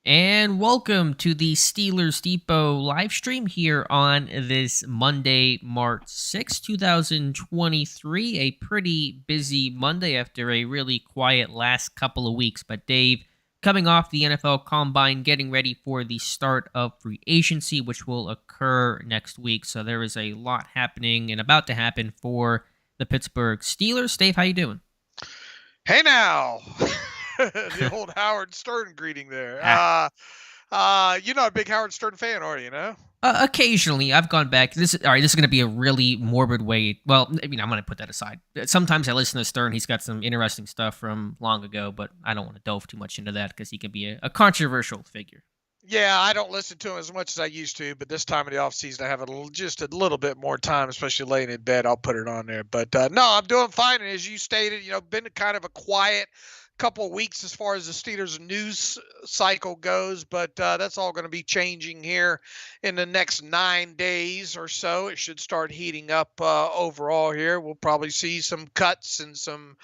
And welcome to the Steelers Depot live stream here on this Monday, March 6, 2023. A pretty busy Monday after a really quiet last couple of weeks. But Dave, coming off the NFL Combine, getting ready for the start of free agency, which will occur next week. So there is a lot happening and about to happen for the Pittsburgh Steelers. Dave, how you doing? Hey now, the old Howard Stern greeting there. Ah, You're not a big Howard Stern fan, are you? No. Occasionally, I've gone back. All right. This is going to be a really morbid way. Well, I mean, I'm going to put that aside. Sometimes I listen to Stern. He's got some interesting stuff from long ago, but I don't want to delve too much into that because he can be a controversial figure. Yeah, I don't listen to him as much as I used to, but this time of the off season, I have just a little bit more time, especially laying in bed. I'll put it on there. But no, I'm doing fine. And as you stated, been kind of a quiet couple of weeks as far as the Steelers news cycle goes, but that's all going to be changing here in the next 9 days or so. It should start heating up overall here. We'll probably see some cuts and some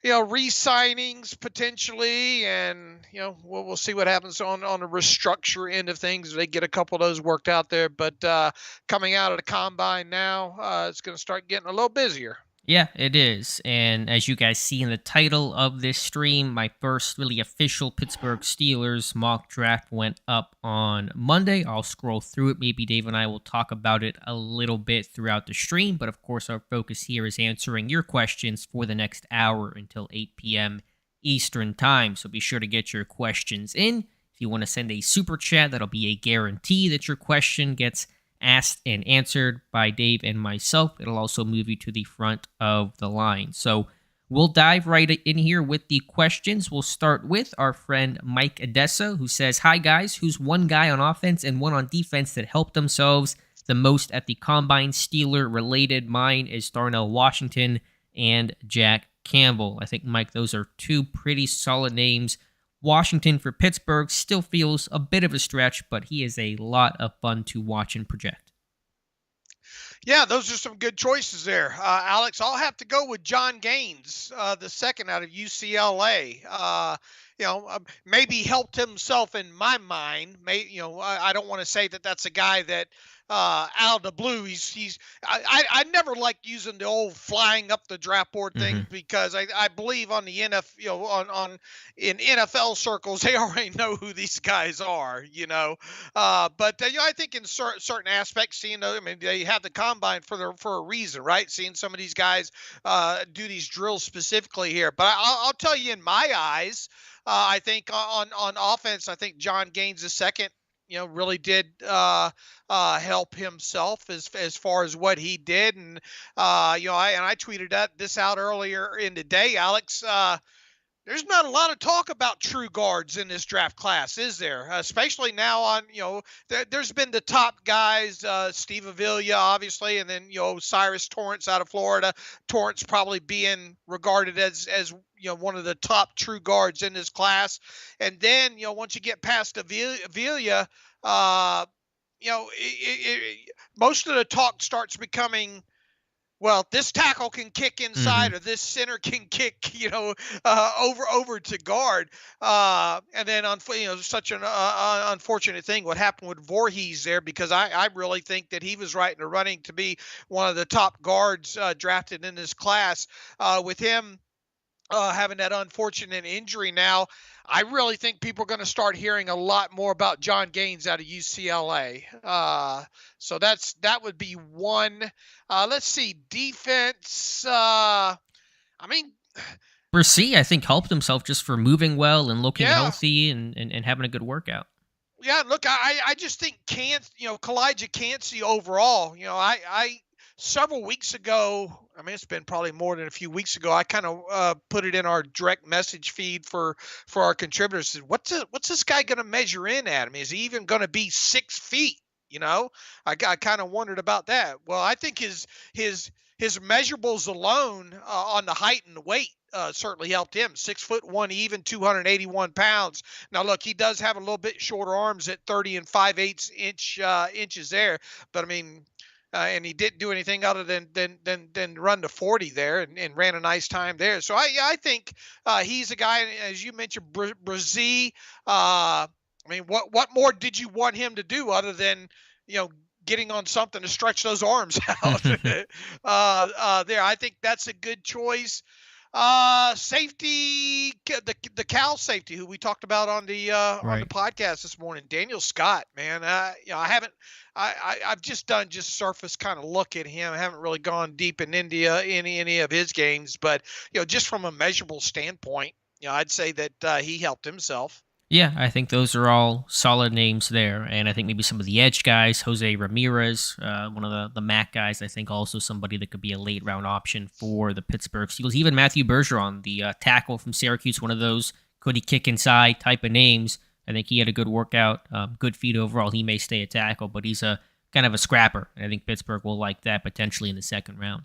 re-signings potentially, and we'll see what happens on the restructure end of things. They get a couple of those worked out there, but coming out of the combine now, it's going to start getting a little busier. Yeah, it is. And as you guys see in the title of this stream, my first really official Pittsburgh Steelers mock draft went up on Monday. I'll scroll through it. Maybe Dave and I will talk about it a little bit throughout the stream. But of course, our focus here is answering your questions for the next hour until 8 p.m. Eastern Time. So be sure to get your questions in. If you want to send a super chat, that'll be a guarantee that your question gets asked and answered by Dave and myself. It'll also move you to the front of the line. So we'll dive right in here with the questions. We'll start with our friend Mike Edessa, who says, "Hi guys, who's one guy on offense and one on defense that helped themselves the most at the Combine? Steeler related. Mine is Darnell Washington and Jack Campbell." I think, Mike, those are two pretty solid names. Washington for Pittsburgh still feels a bit of a stretch, but he is a lot of fun to watch and project. Yeah, those are some good choices there, Alex. I'll have to go with John Gaines, the second out of UCLA. Maybe helped himself in my mind. I don't want to say that that's a guy that out of the blue. I never liked using the old flying up the draft board thing Mm-hmm. because I believe on the NFL, in NFL circles, they already know who these guys are, but I think in certain aspects, I mean, they have the combine for a reason, right? Seeing some of these guys do these drills specifically here, but I'll tell you, in my eyes, I think on offense, I think John Gaines the second, really did help himself as far as what he did, and I tweeted this out earlier in the day, Alex. There's not a lot of talk about true guards in this draft class, is there? Especially now there's been the top guys, Steve Avila, obviously, and then, Cyrus Torrence out of Florida. Torrence probably being regarded as one of the top true guards in this class. And then, once you get past Avila, most of the talk starts becoming, well, this tackle can kick Mm-hmm. inside, or this center can kick, over to guard. And then, such an unfortunate thing what happened with Voorhees there, because I really think that he was right in the running to be one of the top guards drafted in this class. With him having that unfortunate injury now, I really think people are going to start hearing a lot more about John Gaines out of UCLA. So that would be one. Let's see, defense. I mean, Brissy, I think, helped himself just for moving well and looking yeah, healthy and having a good workout. yeah. Look, I just think Kalijah Cansey overall. I several weeks ago. I mean, it's been probably more than a few weeks ago. I kind of put it in our direct message feed for our contributors. Said, what's this guy going to measure in at? I mean, is he even going to be 6 feet? I kind of wondered about that. Well, I think his measurables alone on the height and the weight certainly helped him. 6'1" even, 281 pounds. Now, look, he does have a little bit shorter arms at 30 and 5/8 inches there, but I mean, and he didn't do anything other than run the 40 there, and ran a nice time there. So I think he's a guy, as you mentioned, Brazil. I mean, what more did you want him to do other than, getting on something to stretch those arms out? There, I think that's a good choice. Safety, the Cal safety who we talked about on the Right. podcast this morning, Daniel Scott, man. I haven't, I've just done surface kind of look at him. I haven't really gone deep in India any of his games, but just from a measurable standpoint, I'd say that he helped himself. Yeah, I think those are all solid names there. And I think maybe some of the edge guys, Jose Ramirez, one of the MAC guys, I think also somebody that could be a late round option for the Pittsburgh Steelers. Even Matthew Bergeron, the tackle from Syracuse, one of those could he kick inside type of names. I think he had a good workout, good feet overall. He may stay a tackle, but he's a kind of a scrapper. And I think Pittsburgh will like that potentially in the second round.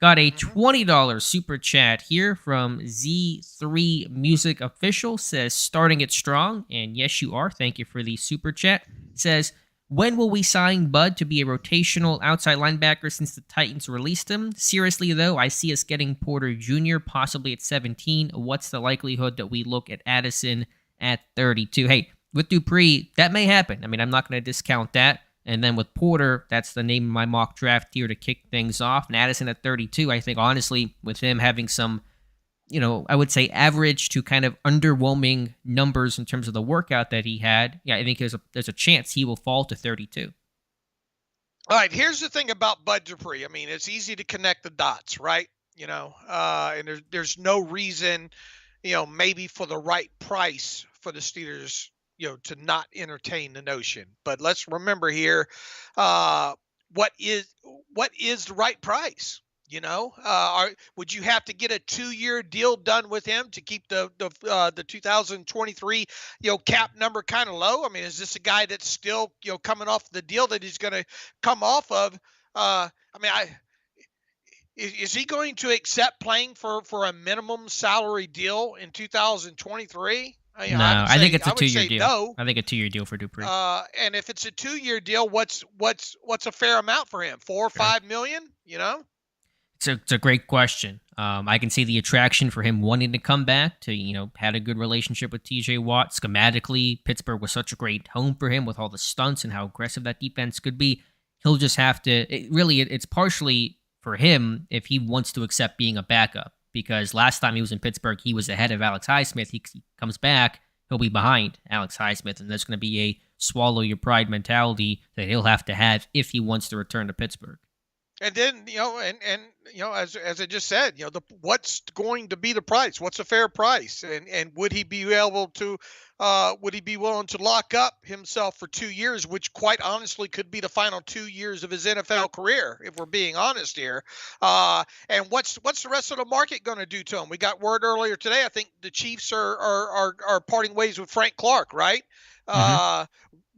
Got a $20 super chat here from Z3 Music Official. Says, starting it strong. And yes, you are. Thank you for the super chat. Says, when will we sign Bud to be a rotational outside linebacker since the Titans released him? Seriously, though, I see us getting Porter Jr. possibly at 17. What's the likelihood that we look at Addison at 32? Hey, with Dupree, that may happen. I mean, I'm not going to discount that. And then with Porter, that's the name of my mock draft here to kick things off. And Addison at 32, I think, honestly, with him having some, I would say average to kind of underwhelming numbers in terms of the workout that he had, yeah, I think there's a chance he will fall to 32. All right, here's the thing about Bud Dupree. I mean, it's easy to connect the dots, right? And there's no reason, maybe for the right price for the Steelers, to not entertain the notion. But let's remember here, what is the right price? Would you have to get a 2-year deal done with him to keep the 2023 cap number kind of low? I mean, is this a guy that's still coming off the deal that he's going to come off of? Is he going to accept playing for a minimum salary deal in 2023? No, I think it's a 2-year deal. No. I think a 2-year deal for Dupree. And if it's a 2-year deal, what's a fair amount for him? 4 or 5 million? It's a great question. I can see the attraction for him wanting to come back to, had a good relationship with TJ Watt. Schematically, Pittsburgh was such a great home for him with all the stunts and how aggressive that defense could be. He'll just have to, it's partially for him if he wants to accept being a backup. Because last time he was in Pittsburgh, he was ahead of Alex Highsmith. He comes back, he'll be behind Alex Highsmith, and there's going to be a swallow your pride mentality that he'll have to have if he wants to return to Pittsburgh. And then, as I just said, what's going to be the price? What's a fair price? And would he be able to, would he be willing to lock up himself for 2 years, which quite honestly could be the final 2 years of his NFL career, if we're being honest here? And what's the rest of the market going to do to him? We got word earlier today. I think the Chiefs are parting ways with Frank Clark, right?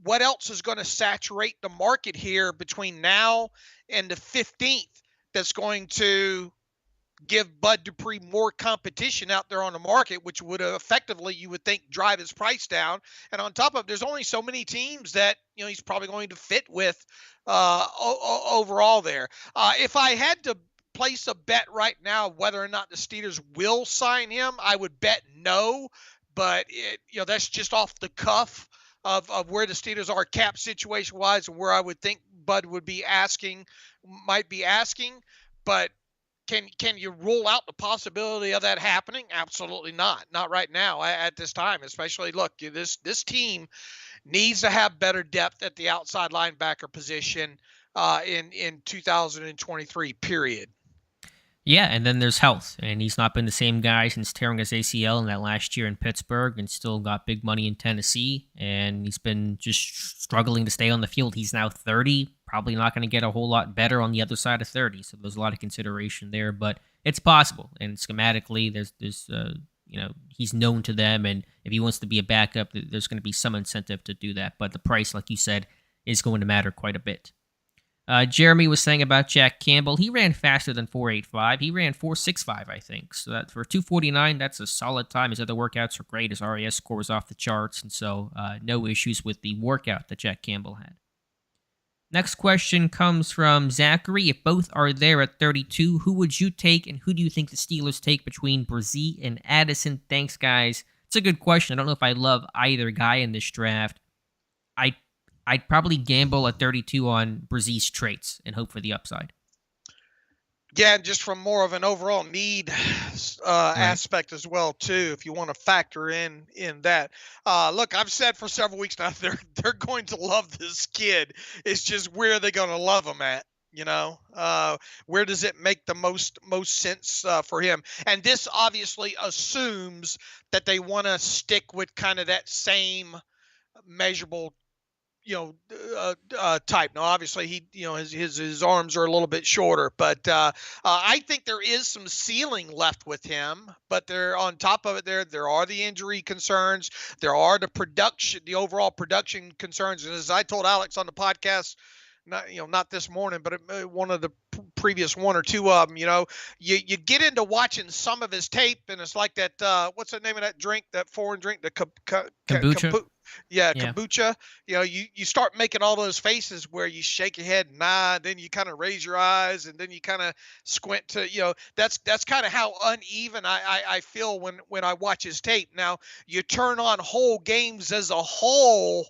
What else is going to saturate the market here between now and the 15th that's going to give Bud Dupree more competition out there on the market, which would effectively, you would think, drive his price down? And on top of, there's only so many teams that he's probably going to fit with overall there. If I had to place a bet right now whether or not the Steelers will sign him, I would bet no. But that's just off the cuff of where the Steelers are cap situation wise and where I would think Bud might be asking. But can you rule out the possibility of that happening? Absolutely not. Not right now at this time, especially look, this team needs to have better depth at the outside linebacker position in 2023, period. Yeah, and then there's health, and he's not been the same guy since tearing his ACL in that last year in Pittsburgh, and still got big money in Tennessee, and he's been just struggling to stay on the field. He's now 30, probably not going to get a whole lot better on the other side of 30, so there's a lot of consideration there, but it's possible, and schematically, there's he's known to them, and if he wants to be a backup, there's going to be some incentive to do that, but the price, like you said, is going to matter quite a bit. Jeremy was saying about Jack Campbell, he ran faster than 4.85. He ran 4.65, I think. So that for 2.49, that's a solid time. His other workouts are great. His RAS score was off the charts, and so no issues with the workout that Jack Campbell had. Next question comes from Zachary. If both are there at 32, who would you take, and who do you think the Steelers take between Brzee and Addison? Thanks, guys. It's a good question. I don't know if I love either guy in this draft. I I'd probably gamble at 32 on Brzez's traits and hope for the upside. Yeah, and just from more of an overall need aspect as well too, if you want to factor in that. Look, I've said for several weeks now they're going to love this kid. It's just where are they going to love him at? Where does it make the most sense for him? And this obviously assumes that they want to stick with kind of that same measurable type. Now, obviously, his arms are a little bit shorter, but I think there is some ceiling left with him. But there, on top of it, there are the injury concerns, there are the overall production concerns. And as I told Alex on the podcast, not this morning, but one of the previous one or two of them, you get into watching some of his tape, and it's like that. What's the name of that drink? That foreign drink, the Kombucha. Yeah, kombucha. You start making all those faces where you shake your head, nah, then you kind of raise your eyes, and then you kind of squint to, that's kind of how uneven I feel when I watch his tape. Now, you turn on whole games as a whole,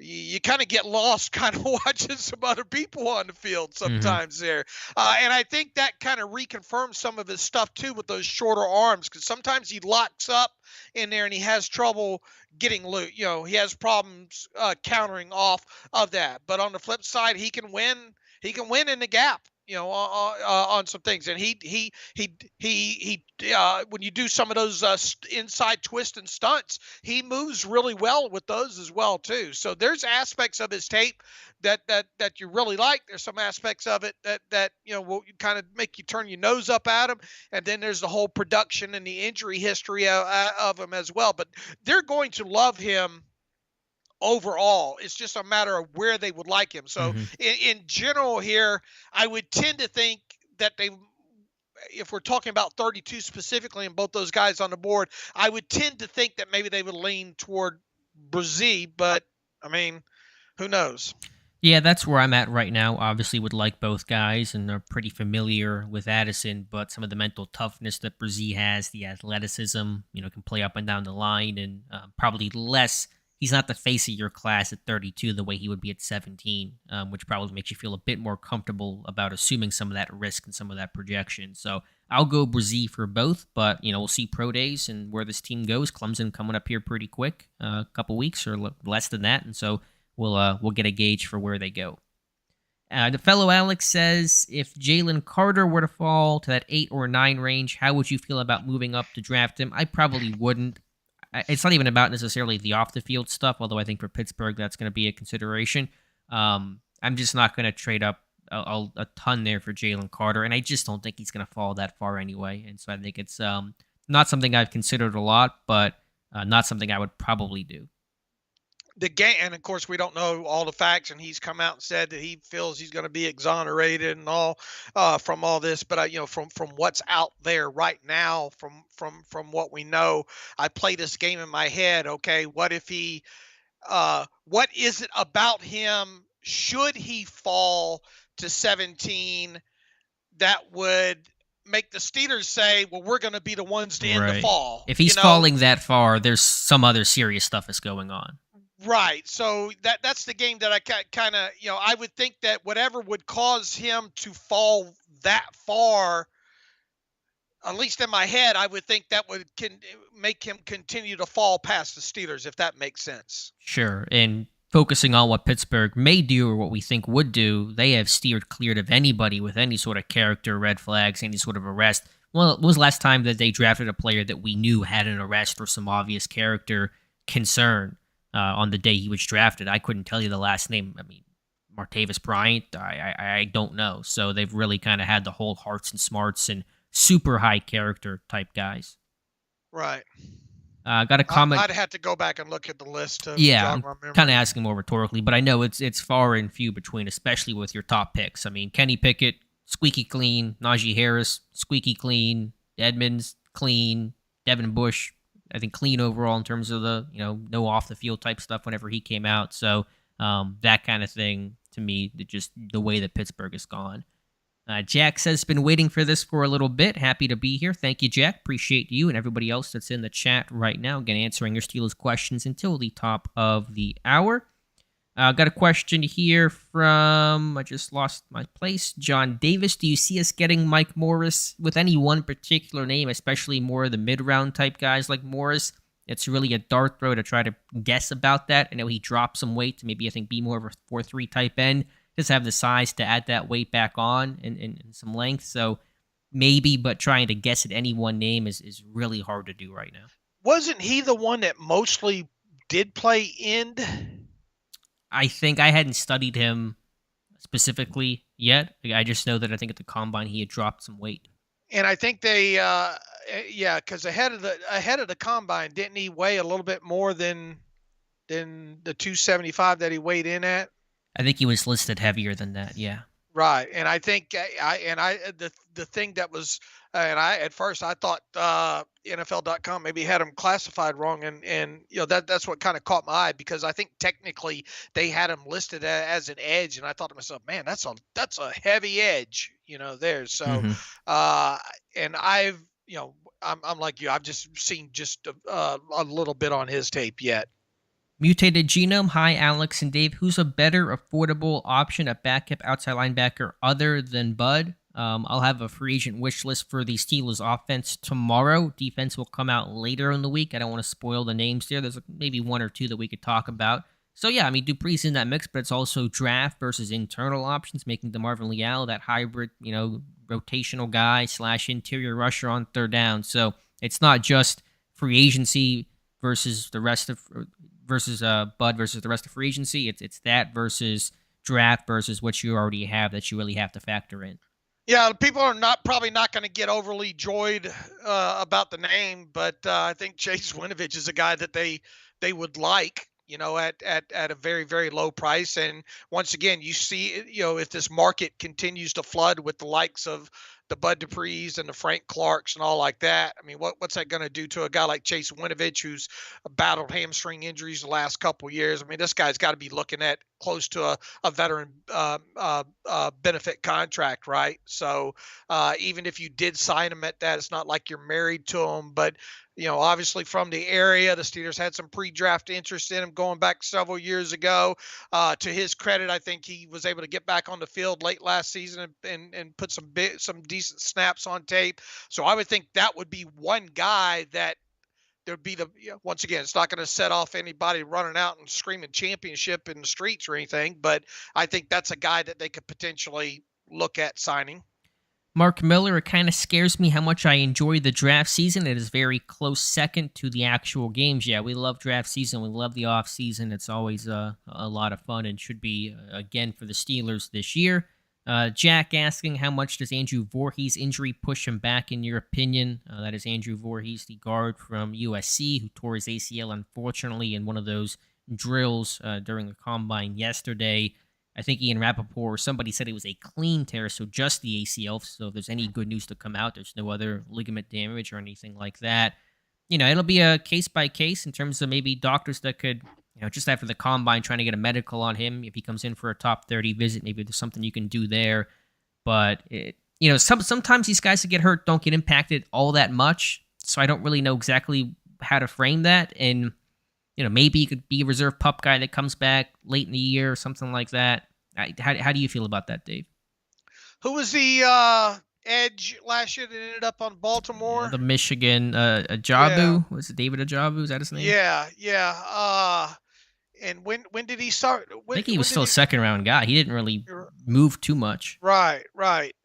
you kind of get lost kind of watching some other people on the field sometimes there. And I think that kind of reconfirms some of his stuff too with those shorter arms, because sometimes he locks up in there and he has trouble getting loose. He has problems countering off of that. But on the flip side, he can win in the gap. On some things, and he when you do some of those inside twist and stunts, he moves really well with those as well too. So there's aspects of his tape that you really like. There's some aspects of it that will kind of make you turn your nose up at him, and then there's the whole production and the injury history of him as well. But they're going to love him overall. It's just a matter of where they would like him. So in general here, I would tend to think that if we're talking about 32 specifically and both those guys on the board, I would tend to think that maybe they would lean toward Brzee, but I mean, who knows? Yeah, that's where I'm at right now. Obviously would like both guys and are pretty familiar with Addison, but some of the mental toughness that Brzee has, the athleticism, can play up and down the line, and probably less. He's not the face of your class at 32 the way he would be at 17, which probably makes you feel a bit more comfortable about assuming some of that risk and some of that projection. So I'll go Brzee for both, but we'll see pro days and where this team goes. Clemson coming up here pretty quick, a couple weeks or less than that, and so we'll get a gauge for where they go. The fellow Alex says, if Jalen Carter were to fall to that 8 or 9 range, how would you feel about moving up to draft him? I probably wouldn't. It's not even about necessarily the off-the-field stuff, although I think for Pittsburgh that's going to be a consideration. I'm just not going to trade up a ton there for Jalen Carter, and I just don't think he's going to fall that far anyway. And so I think it's not something I've considered a lot, but not something I would probably do. The game, and of course we don't know all the facts, and he's come out and said that he feels he's going to be exonerated and all from all this, but from what's out there right now, from what we know, I play this game in my head. Okay, what if what is it about him, should he fall to 17, that would make the Steelers say, well, we're going to be the ones to end the fall? If he's falling that far, there's some other serious stuff that's going on. Right. So that's the game that I kind of, I would think that whatever would cause him to fall that far, at least in my head, I would think that can make him continue to fall past the Steelers, if that makes sense. Sure. And focusing on what Pittsburgh may do or what we think would do, they have steered clear of anybody with any sort of character red flags, any sort of arrest. Well, it was last time that they drafted a player that we knew had an arrest or some obvious character concern. On the day he was drafted, I couldn't tell you the last name. I mean, Martavis Bryant, I don't know. So they've really kind of had the whole hearts and smarts and super high character type guys. Right. Got a comment. I'd have to go back and look at the list. Yeah, I'm kind of asking more rhetorically, but I know it's far and few between, especially with your top picks. I mean, Kenny Pickett, squeaky clean. Najee Harris, squeaky clean. Edmonds, clean. Devin Bush, I think clean overall in terms of the, no off the field type stuff whenever he came out. So that kind of thing to me, just the way that Pittsburgh has gone. Jack says, been waiting for this for a little bit. Happy to be here. Thank you, Jack. Appreciate you and everybody else that's in the chat right now. Again, answering your Steelers questions until the top of the hour. Got a question here from, I just lost my place, John Davis. Do you see us getting Mike Morris with any one particular name, especially more of the mid-round type guys like Morris? It's really a dart throw to try to guess about that. I know he dropped some weight to maybe, I think, be more of a 4-3 type end. Just have the size to add that weight back on and some length. So maybe, but trying to guess at any one name is really hard to do right now. Wasn't he the one that mostly did play end? I think I hadn't studied him specifically yet. I just know that I think at the combine he had dropped some weight. And I think they, because ahead of the combine, didn't he weigh a little bit more than the 275 that he weighed in at? I think he was listed heavier than that. Yeah. Right, and I think the thing that was, and I at first I thought NFL.com maybe had him classified wrong, and that's what kind of caught my eye, because I think technically they had him listed as an edge, and I thought to myself, man, that's a heavy edge, there. So, and I'm like you, I've just seen just a little bit on his tape yet. Mutated Genome, hi Alex and Dave. Who's a better affordable option at backup outside linebacker other than Bud? I'll have a free agent wish list for the Steelers offense tomorrow. Defense will come out later in the week. I don't want to spoil the names there. There's maybe one or two that we could talk about. So yeah, I mean, Dupree's in that mix, but it's also draft versus internal options, making DeMarvin Leal that hybrid, rotational guy / interior rusher on third down. So it's not just free agency versus the rest of versus Bud versus the rest of free agency. It's that versus draft versus what you already have that you really have to factor in. Yeah, people are probably not going to get overly joyed about the name, but I think Chase Winovich is a guy that they would like, at a very, very low price. And once again, you see, if this market continues to flood with the likes of the Bud Duprees and the Frank Clarks and all like that, I mean, what's that going to do to a guy like Chase Winovich, who's battled hamstring injuries the last couple of years? I mean, this guy's got to be looking at close to a veteran benefit contract, right? So even if you did sign him at that, it's not like you're married to him, but obviously from the area, the Steelers had some pre-draft interest in him going back several years ago. To his credit, I think he was able to get back on the field late last season and put some decent snaps on tape. So I would think that would be one guy that there'd be once again, it's not going to set off anybody running out and screaming championship in the streets or anything, but I think that's a guy that they could potentially look at signing. Mark Miller, it kind of scares me how much I enjoy the draft season. It is very close second to the actual games. Yeah, we love draft season. We love the off season. It's always a lot of fun and should be, again, for the Steelers this year. Jack asking, how much does Andrew Voorhees' injury push him back, in your opinion? That is Andrew Voorhees, the guard from USC, who tore his ACL, unfortunately, in one of those drills during the combine yesterday. I think Ian Rappaport or somebody said it was a clean tear, so just the ACL. So if there's any good news to come out, there's no other ligament damage or anything like that. It'll be a case by case in terms of maybe doctors that could, just after the combine, trying to get a medical on him. If he comes in for a top 30 visit, maybe there's something you can do there. But sometimes these guys that get hurt don't get impacted all that much. So I don't really know exactly how to frame that. And maybe he could be a reserve pup guy that comes back late in the year or something like that. How do you feel about that, Dave? Who was the edge last year that ended up on Baltimore? Yeah, the Michigan Ajabu. Was it David Ajabu? Is that his name? Yeah. And when did he start? I think he was still a second-round guy. He didn't really move too much. Right.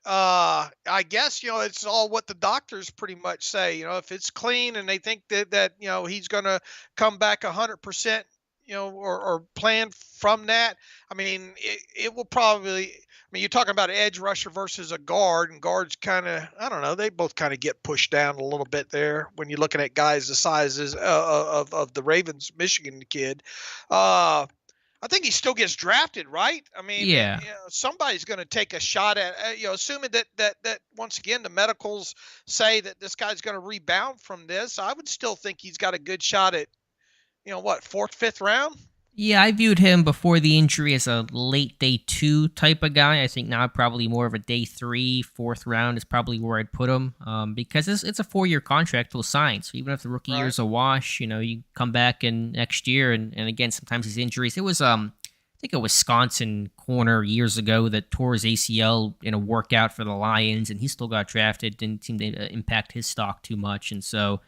I guess, it's all what the doctors pretty much say. If it's clean and they think that he's going to come back 100%, or plan from that. I mean, it will probably. I mean, you're talking about an edge rusher versus a guard, and guards kind of, I don't know, they both kind of get pushed down a little bit there when you're looking at guys the sizes of the Ravens, Michigan kid. I think he still gets drafted, right? I mean, yeah. Somebody's going to take a shot at, assuming that once again the medicals say that this guy's going to rebound from this. I would still think he's got a good shot at, 4th, 5th round. Yeah, I viewed him before the injury as a late day 2 type of guy. I think now probably more of a day 3, fourth round is probably where I'd put him, because it's a 4-year contract he'll sign. So even if the rookie Right. year's a wash, you come back in next year, and again, sometimes these injuries. It was I think a Wisconsin corner years ago that tore his ACL in a workout for the Lions, and he still got drafted. Didn't seem to impact his stock too much, and so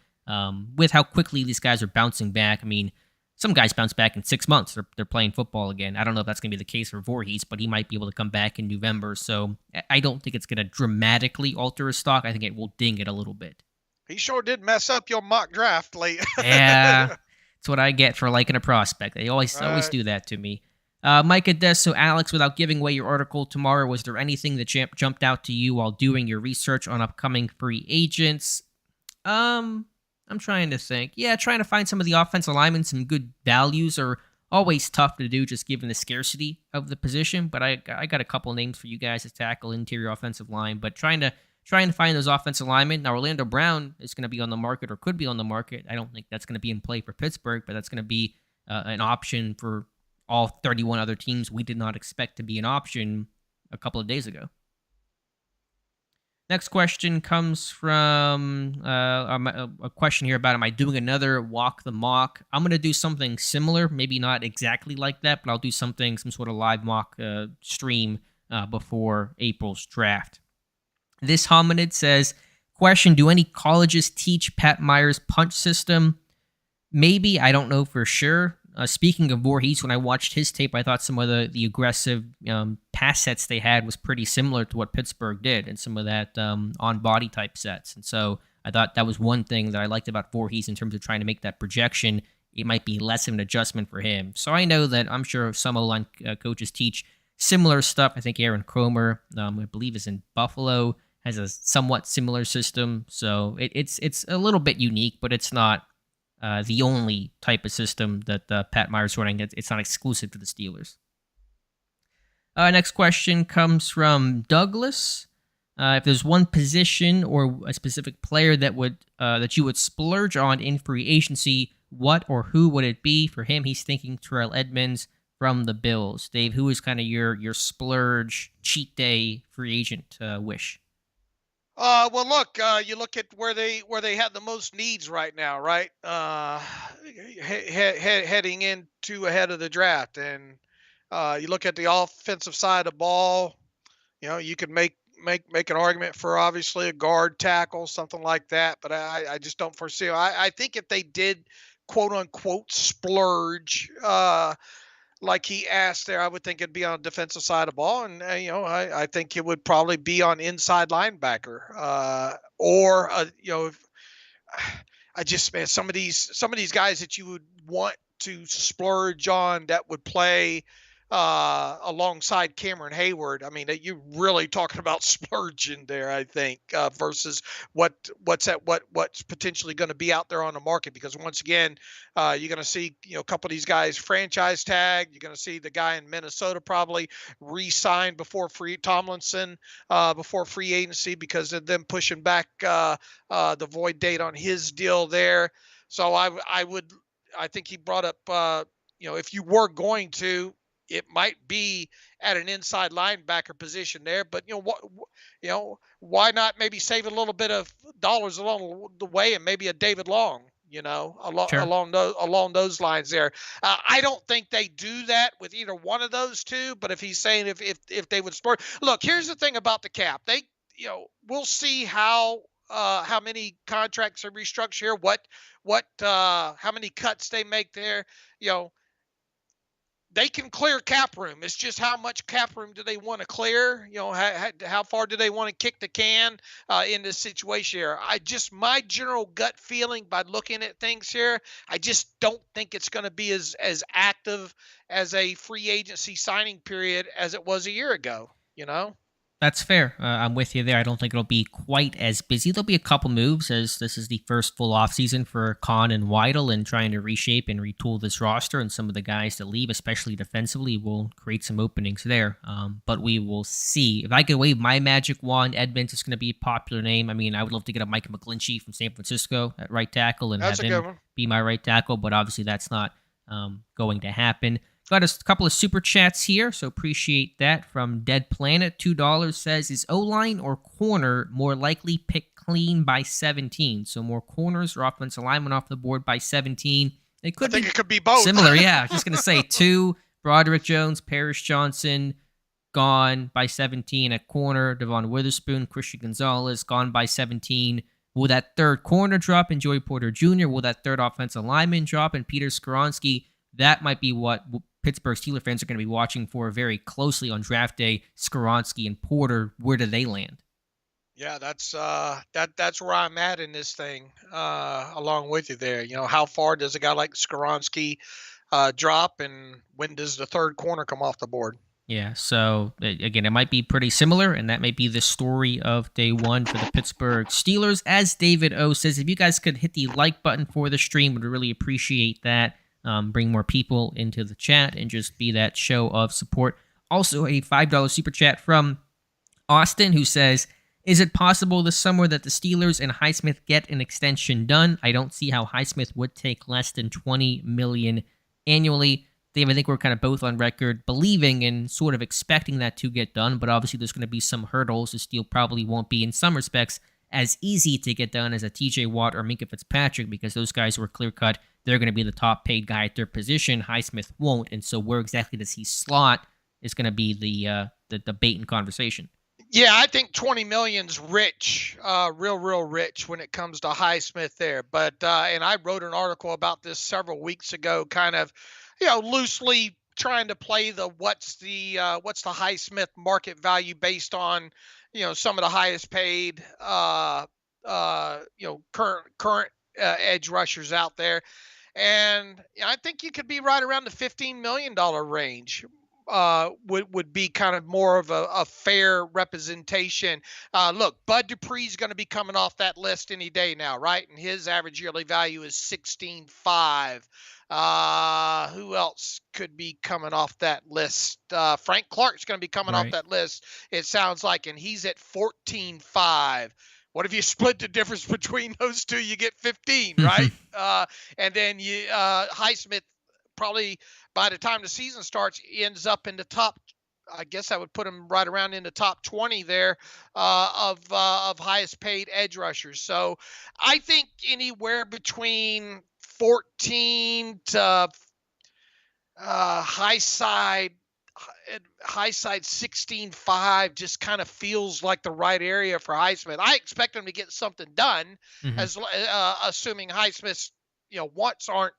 with how quickly these guys are bouncing back, I mean, some guys bounce back in 6 months. They're playing football again. I don't know if that's going to be the case for Voorhees, but he might be able to come back in November. So I don't think it's going to dramatically alter his stock. I think it will ding it a little bit. He sure did mess up your mock draft late. Yeah, that's what I get for liking a prospect. They always do that to me. Micah Des, so Alex, without giving away your article tomorrow, was there anything that jumped out to you while doing your research on upcoming free agents? I'm trying to think. Yeah, trying to find some of the offensive linemen, some good values are always tough to do just given the scarcity of the position. But I got a couple names for you guys to tackle interior offensive line. But trying to find those offensive linemen. Now, Orlando Brown is going to be on the market or could be on the market. I don't think that's going to be in play for Pittsburgh, but that's going to be an option for all 31 other teams we did not expect to be an option a couple of days ago. Next question comes from a question here about, am I doing another Walk the Mock? I'm going to do something similar, maybe not exactly like that, but I'll do some sort of live mock stream before April's draft. This hominid says, question, do any colleges teach Pat Meyer's punch system? Maybe, I don't know for sure. Speaking of Voorhees, when I watched his tape, I thought some of the aggressive pass sets they had was pretty similar to what Pittsburgh did, and some of that on-body type sets. And so I thought that was one thing that I liked about Voorhees in terms of trying to make that projection. It might be less of an adjustment for him. So I know that I'm sure some O-line coaches teach similar stuff. I think Aaron Cromer, I believe, is in Buffalo, has a somewhat similar system. So it's a little bit unique, but it's not the only type of system that Pat Meyer's running. It's not exclusive to the Steelers. Next question comes from Douglas. If there's one position or a specific player that you would splurge on in free agency, what or who would it be? For him, he's thinking Terrell Edmunds from the Bills. Dave, who is kind of your splurge cheat day free agent wish? Well, look, you look at where they have the most needs right now, right? Heading into ahead of the draft, and you look at the offensive side of the ball. You could make an argument for obviously a guard, tackle, something like that, but I just don't foresee. I think if they did quote unquote splurge, like he asked there, I would think it'd be on the defensive side of the ball, and I think it would probably be on inside linebacker, or if, I just, man, some of these guys that you would want to splurge on that would play alongside Cameron Hayward. I mean, you're really talking about splurging there, I think, versus what's potentially going to be out there on the market. Because once again, you're going to see a couple of these guys franchise tag. You're going to see the guy in Minnesota probably re-sign before Tomlinson before free agency because of them pushing back the void date on his deal there. So I think he brought up if you were going to, it might be at an inside linebacker position there, but why not maybe save a little bit of dollars along the way and maybe a David Long, Sure. along those lines there. I don't think they do that with either one of those two, but if he's saying if they would splurge, look, here's the thing about the cap. They, we'll see how many contracts are restructured here, how many cuts they make there, they can clear cap room. It's just how much cap room do they want to clear? How far do they want to kick the can in this situation here? My general gut feeling by looking at things here, I just don't think it's going to be as active as a free agency signing period as it was a year ago. That's fair. I'm with you there. I don't think it'll be quite as busy. There'll be a couple moves as this is the first full offseason for Khan and Weidel and trying to reshape and retool this roster, and some of the guys that leave, especially defensively, will create some openings there. But we will see. If I could wave my magic wand, Edmonds is going to be a popular name. I mean, I would love to get a Mike McGlinchey from San Francisco at right tackle and have him be my right tackle, but obviously that's not going to happen. Got a couple of super chats here, so appreciate that. From Dead Planet, $2 says, is O-line or corner more likely pick clean by 17? So more corners or offensive linemen off the board by 17. It could it could be both. Similar, yeah. I was just going to say 2, Broderick Jones, Parrish Johnson, gone by 17 at corner. Devon Witherspoon, Christian Gonzalez, gone by 17. Will that third corner drop in Joey Porter Jr.? Will that third offensive lineman drop in Peter Skoronski? That might be what Pittsburgh Steelers fans are going to be watching for very closely on draft day. Skoronski and Porter, where do they land? Yeah, that's where I'm at in this thing, along with you there. How far does a guy like Skoronski drop, and when does the third corner come off the board? Yeah, so again, it might be pretty similar, and that may be the story of day one for the Pittsburgh Steelers. As David O says, if you guys could hit the like button for the stream, would really appreciate that. Bring more people into the chat and just be that show of support. Also, a $5 super chat from Austin, who says, is it possible this summer that the Steelers and Highsmith get an extension done? I don't see how Highsmith would take less than $20 million annually. Dave, I think we're kind of both on record believing and sort of expecting that to get done, but obviously there's going to be some hurdles. This deal probably won't be, in some respects, as easy to get done as a TJ Watt or Minkah Fitzpatrick, because those guys were clear-cut. They're going to be the top-paid guy at their position. Highsmith won't, and so where exactly does he slot is going to be the debate and conversation. Yeah, I think 20 million's rich, real rich when it comes to Highsmith there. But and I wrote an article about this several weeks ago, kind of, loosely trying to play the what's the Highsmith market value based on, some of the highest paid, current edge rushers out there, and I think you could be right around the $15 million range. Would be kind of more of a fair representation. Look, Bud Dupree's going to be coming off that list any day now, right? And his average yearly value is 16.5. Who else could be coming off that list? Frank Clark's going to be coming off that list, it sounds like, and he's at 14.5. What if you split the difference between those two? You get 15, right? And then Highsmith, probably by the time the season starts, ends up in the top. I guess I would put him right around in the top 20 there of highest paid edge rushers. So I think anywhere between 14 to high side 16.5 just kind of feels like the right area for Highsmith. I expect him to get something done, as assuming Highsmith's wants aren't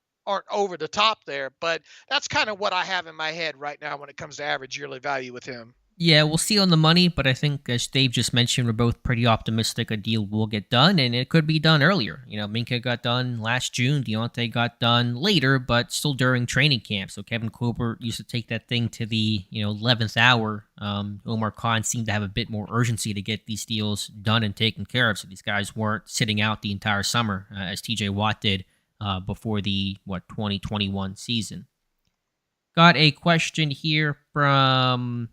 over the top there, but that's kind of what I have in my head right now when it comes to average yearly value with him. Yeah, we'll see on the money, but I think, as Dave just mentioned, we're both pretty optimistic a deal will get done, and it could be done earlier. Minkah got done last June, Deontay got done later, but still during training camp. So Kevin Colbert used to take that thing to the 11th hour. Omar Khan seemed to have a bit more urgency to get these deals done and taken care of, so these guys weren't sitting out the entire summer, as TJ Watt did before the 2021 season. Got a question here from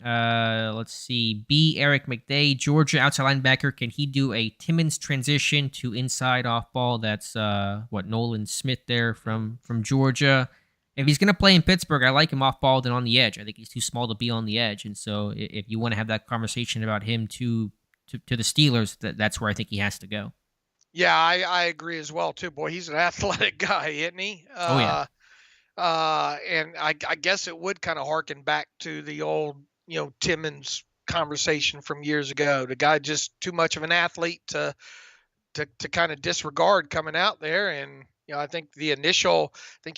let's see, B. Eric McDay, Georgia outside linebacker. Can he do a Timmons transition to inside off ball? That's Nolan Smith there from Georgia. If he's going to play in Pittsburgh, I like him off ball than on the edge. I think he's too small to be on the edge, and so if you want to have that conversation about him to the Steelers, that's where I think he has to go. Yeah, I agree as well too. Boy, he's an athletic guy, isn't he? And I guess it would kind of harken back to the old Timmons conversation from years ago. The guy just too much of an athlete to kind of disregard coming out there. And I think you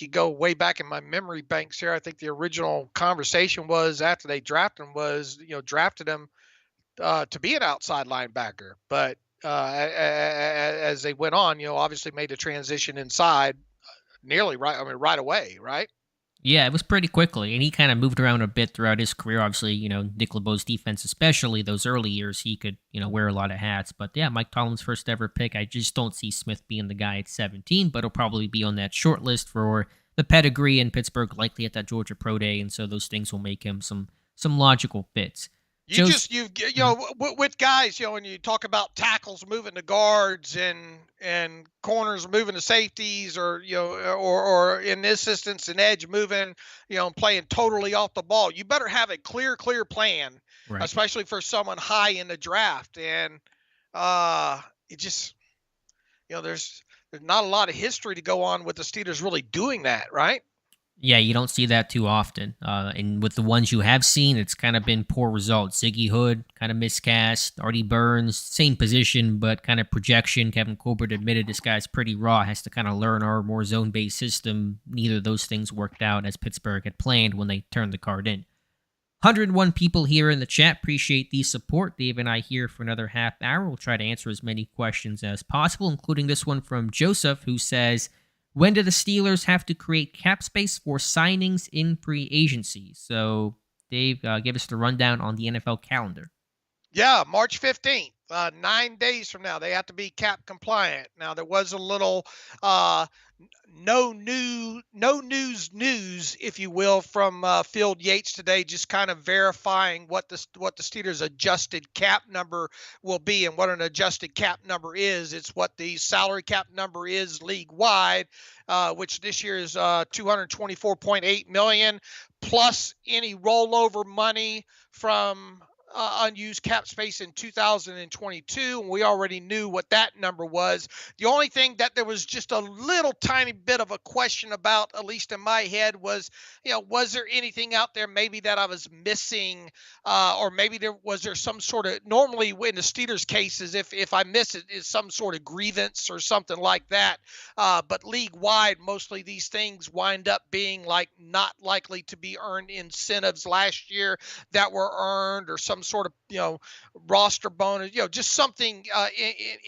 go way back in my memory banks here. I think the original conversation was after they drafted him was drafted him to be an outside linebacker, but as they went on, obviously made the transition inside nearly right away, right? Yeah, it was pretty quickly, and he kind of moved around a bit throughout his career. Obviously, Nick LeBeau's defense, especially those early years, he could, wear a lot of hats. But yeah, Mike Tomlin's first ever pick. I just don't see Smith being the guy at 17, but he'll probably be on that short list for the pedigree in Pittsburgh, likely at that Georgia Pro Day, and so those things will make him some logical fits. With guys, when you talk about tackles moving to guards and corners moving to safeties, or or in this instance an edge moving, playing totally off the ball, you better have a clear plan, Right. especially for someone high in the draft. And it just, there's not a lot of history to go on with the Steelers really doing that, right? Yeah, you don't see that too often. And with the ones you have seen, it's kind of been poor results. Ziggy Hood, kind of miscast. Artie Burns, same position, but kind of projection. Kevin Colbert admitted this guy's pretty raw, has to kind of learn our more zone-based system. Neither of those things worked out as Pittsburgh had planned when they turned the card in. 101 people here in the chat. Appreciate the support. Dave and I here for another half hour. We'll try to answer as many questions as possible, including this one from Joseph, who says, when do the Steelers have to create cap space for signings in free agency? So, Dave, give us the rundown on the NFL calendar. Yeah, March 15th, 9 days from now, they have to be cap compliant. Now, there was a little no news, if you will, from Field Yates today, just kind of verifying what the Steelers' adjusted cap number will be. And what an adjusted cap number is, it's what the salary cap number is league wide, which this year is $224.8 million, plus any rollover money from unused cap space in 2022, and we already knew what that number was. The only thing that there was just a little tiny bit of a question about, at least in my head, was, was there anything out there maybe that I was missing, or maybe was there some sort of, normally in the Steelers cases, if I miss it, is some sort of grievance or something like that. But league wide, mostly these things wind up being like not likely to be earned incentives last year that were earned, or some sort of roster bonus, just something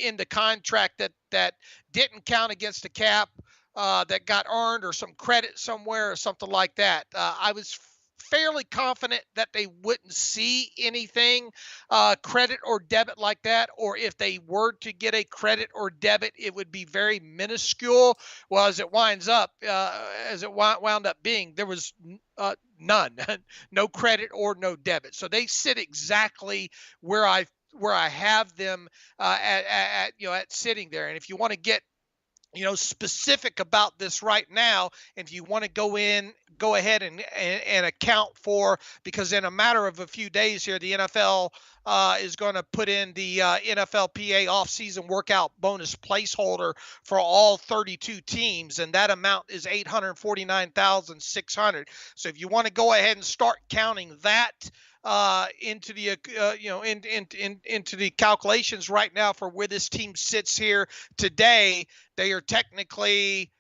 in the contract that didn't count against the cap, that got earned, or some credit somewhere or something like that. I was fairly confident that they wouldn't see anything credit or debit like that, or if they were to get a credit or debit, it would be very minuscule. Well, as it wound up being, there was none, no credit or no debit. So they sit exactly where I have them at sitting there. And if you want to get specific about this right now, and if you want to go ahead and account for, because in a matter of a few days here, the NFL is going to put in the NFLPA offseason workout bonus placeholder for all 32 teams, and that amount is $849,600. So if you want to go ahead and start counting that into the into the calculations right now for where this team sits here today, they are technically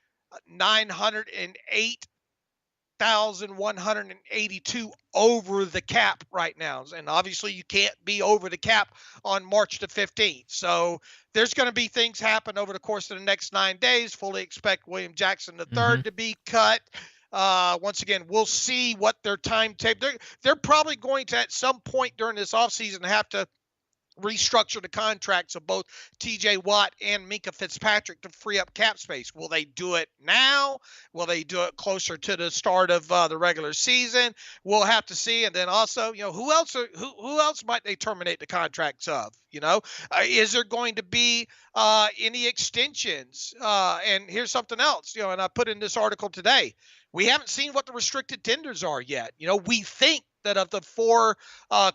908,182 over the cap right now. And obviously you can't be over the cap on March the 15th. So there's going to be things happen over the course of the next 9 days. Fully expect William Jackson III to be cut. Once again, we'll see what their timetable. They're probably going to, at some point during this offseason, have to restructure the contracts of both TJ Watt and Minkah Fitzpatrick to free up cap space. Will they do it now? Will they do it closer to the start of the regular season? We'll have to see. And then also, who else might they terminate the contracts of? Is there going to be any extensions? And here's something else, and I put in this article today. We haven't seen what the restricted tenders are yet. We think that of the 4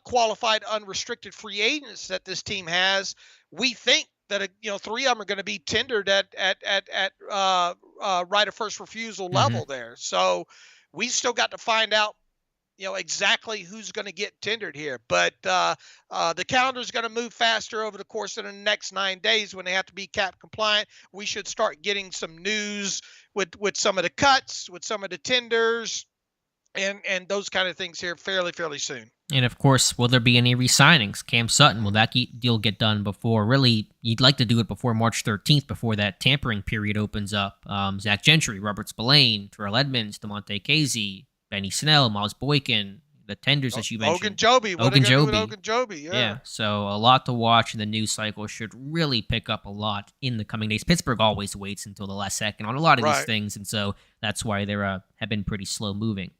qualified unrestricted free agents that this team has, we think that 3 of them are going to be tendered at right of first refusal level there. So we still got to find out exactly who's going to get tendered here. But the calendar is going to move faster over the course of the next 9 days when they have to be cap compliant. We should start getting some news with some of the cuts, with some of the tenders, and those kind of things here fairly soon. And of course, will there be any re-signings? Cam Sutton, will that deal get done before? Really, you'd like to do it before March 13th, before that tampering period opens up. Zach Gentry, Robert Spillane, Terrell Edmonds, DeMonte Casey, Benny Snell, Miles Boykin, the tenders that you mentioned. Ogunjobi. Yeah, so a lot to watch, and the news cycle should really pick up a lot in the coming days. Pittsburgh always waits until the last second on a lot of these things, and so that's why they have been pretty slow moving.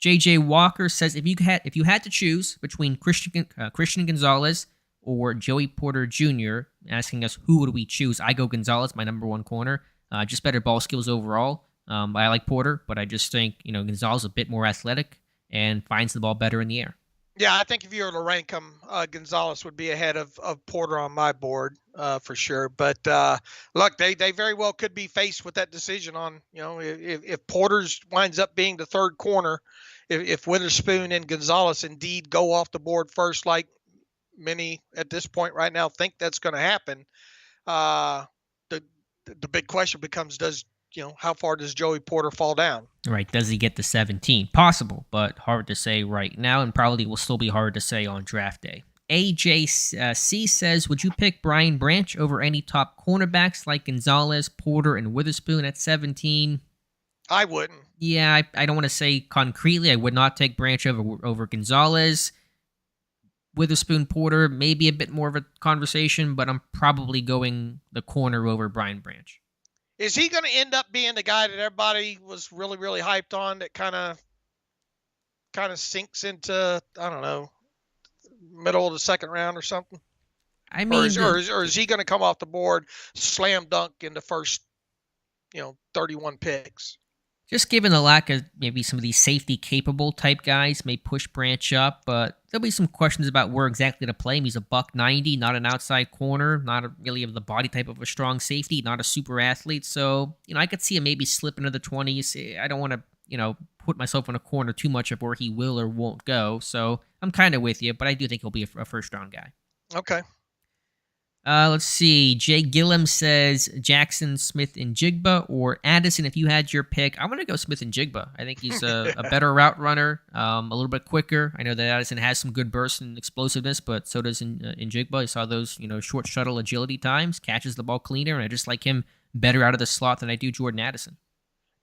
JJ Walker says if you had to choose between Christian Gonzalez or Joey Porter Jr., asking us who would we choose, I go Gonzalez, my number one corner. Just better ball skills overall. I like Porter, but I just think Gonzalez is a bit more athletic and finds the ball better in the air. Yeah, I think if you were to rank them, Gonzalez would be ahead of Porter on my board for sure. But look, they very well could be faced with that decision on, if Porter's winds up being the third corner, if Witherspoon and Gonzalez indeed go off the board first, like many at this point right now think that's going to happen. The big question becomes, how far does Joey Porter fall down? Right. Does he get to 17? Possible, but hard to say right now, and probably will still be hard to say on draft day. AJC says, would you pick Brian Branch over any top cornerbacks like Gonzalez, Porter, and Witherspoon at 17? I wouldn't. Yeah, I don't want to say concretely. I would not take Branch over Gonzalez. Witherspoon, Porter, maybe a bit more of a conversation, but I'm probably going the corner over Brian Branch. Is he going to end up being the guy that everybody was really, really hyped on that kind of sinks into, I don't know, middle of the second round or something? I mean, or is he going to come off the board, slam dunk in the first, 31 picks? Just given the lack of maybe some of these safety-capable type guys may push Branch up, but there'll be some questions about where exactly to play him. He's a $190, not an outside corner, not really of the body type of a strong safety, not a super athlete. So, I could see him maybe slip into the 20s. I don't want to, put myself in a corner too much of where he will or won't go. So I'm kind of with you, but I do think he'll be a first-round guy. Okay. Let's see. Jay Gillum says Jackson, Smith, and Jigba, or Addison. If you had your pick, I'm going to go Smith and Jigba. I think he's a better route runner, a little bit quicker. I know that Addison has some good burst and explosiveness, but so does in Jigba. I saw those short shuttle agility times, catches the ball cleaner, and I just like him better out of the slot than I do Jordan Addison.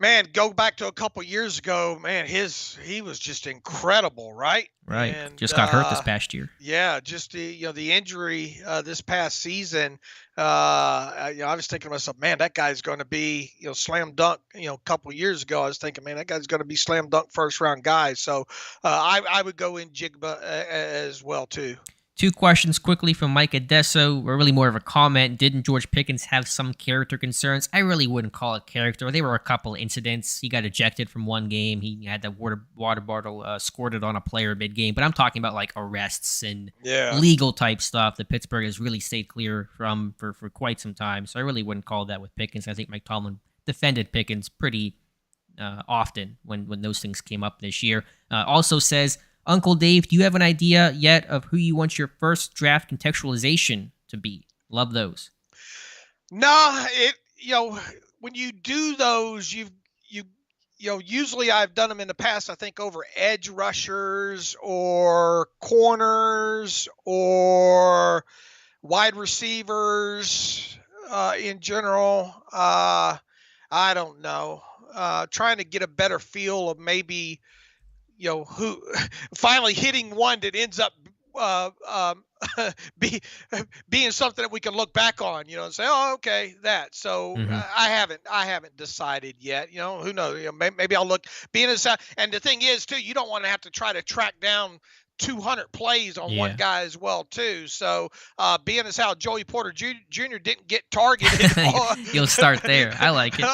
Man, go back to a couple years ago. Man, he was just incredible, right? Right. And, just got hurt this past year. Yeah, just the injury this past season. I was thinking to myself, man, that guy's going to be slam dunk. A couple years ago, I was thinking, man, that guy's going to be slam dunk first round guy. So I would go in Jigba as well too. Two questions quickly from Mike Adesso, or really more of a comment. Didn't George Pickens have some character concerns? I really wouldn't call it character. There were a couple incidents. He got ejected from one game. He had the water bottle squirted on a player mid-game. But I'm talking about like arrests and legal type stuff that Pittsburgh has really stayed clear from for quite some time. So I really wouldn't call that with Pickens. I think Mike Tomlin defended Pickens pretty often when those things came up this year. Also says, Uncle Dave, do you have an idea yet of who you want your first draft contextualization to be? Love those. No, when you do those, usually I've done them in the past, I think over edge rushers or corners or wide receivers in general. I don't know. Trying to get a better feel of maybe who finally hitting one that ends up being something that we can look back on, and say, oh, okay, that. So I haven't decided yet. Who knows? Maybe I'll look. And the thing is, too, you don't want to have to try to track down 200 plays on one guy as well, too. So being as how Joey Porter Jr. didn't get targeted. You'll start there. I like it.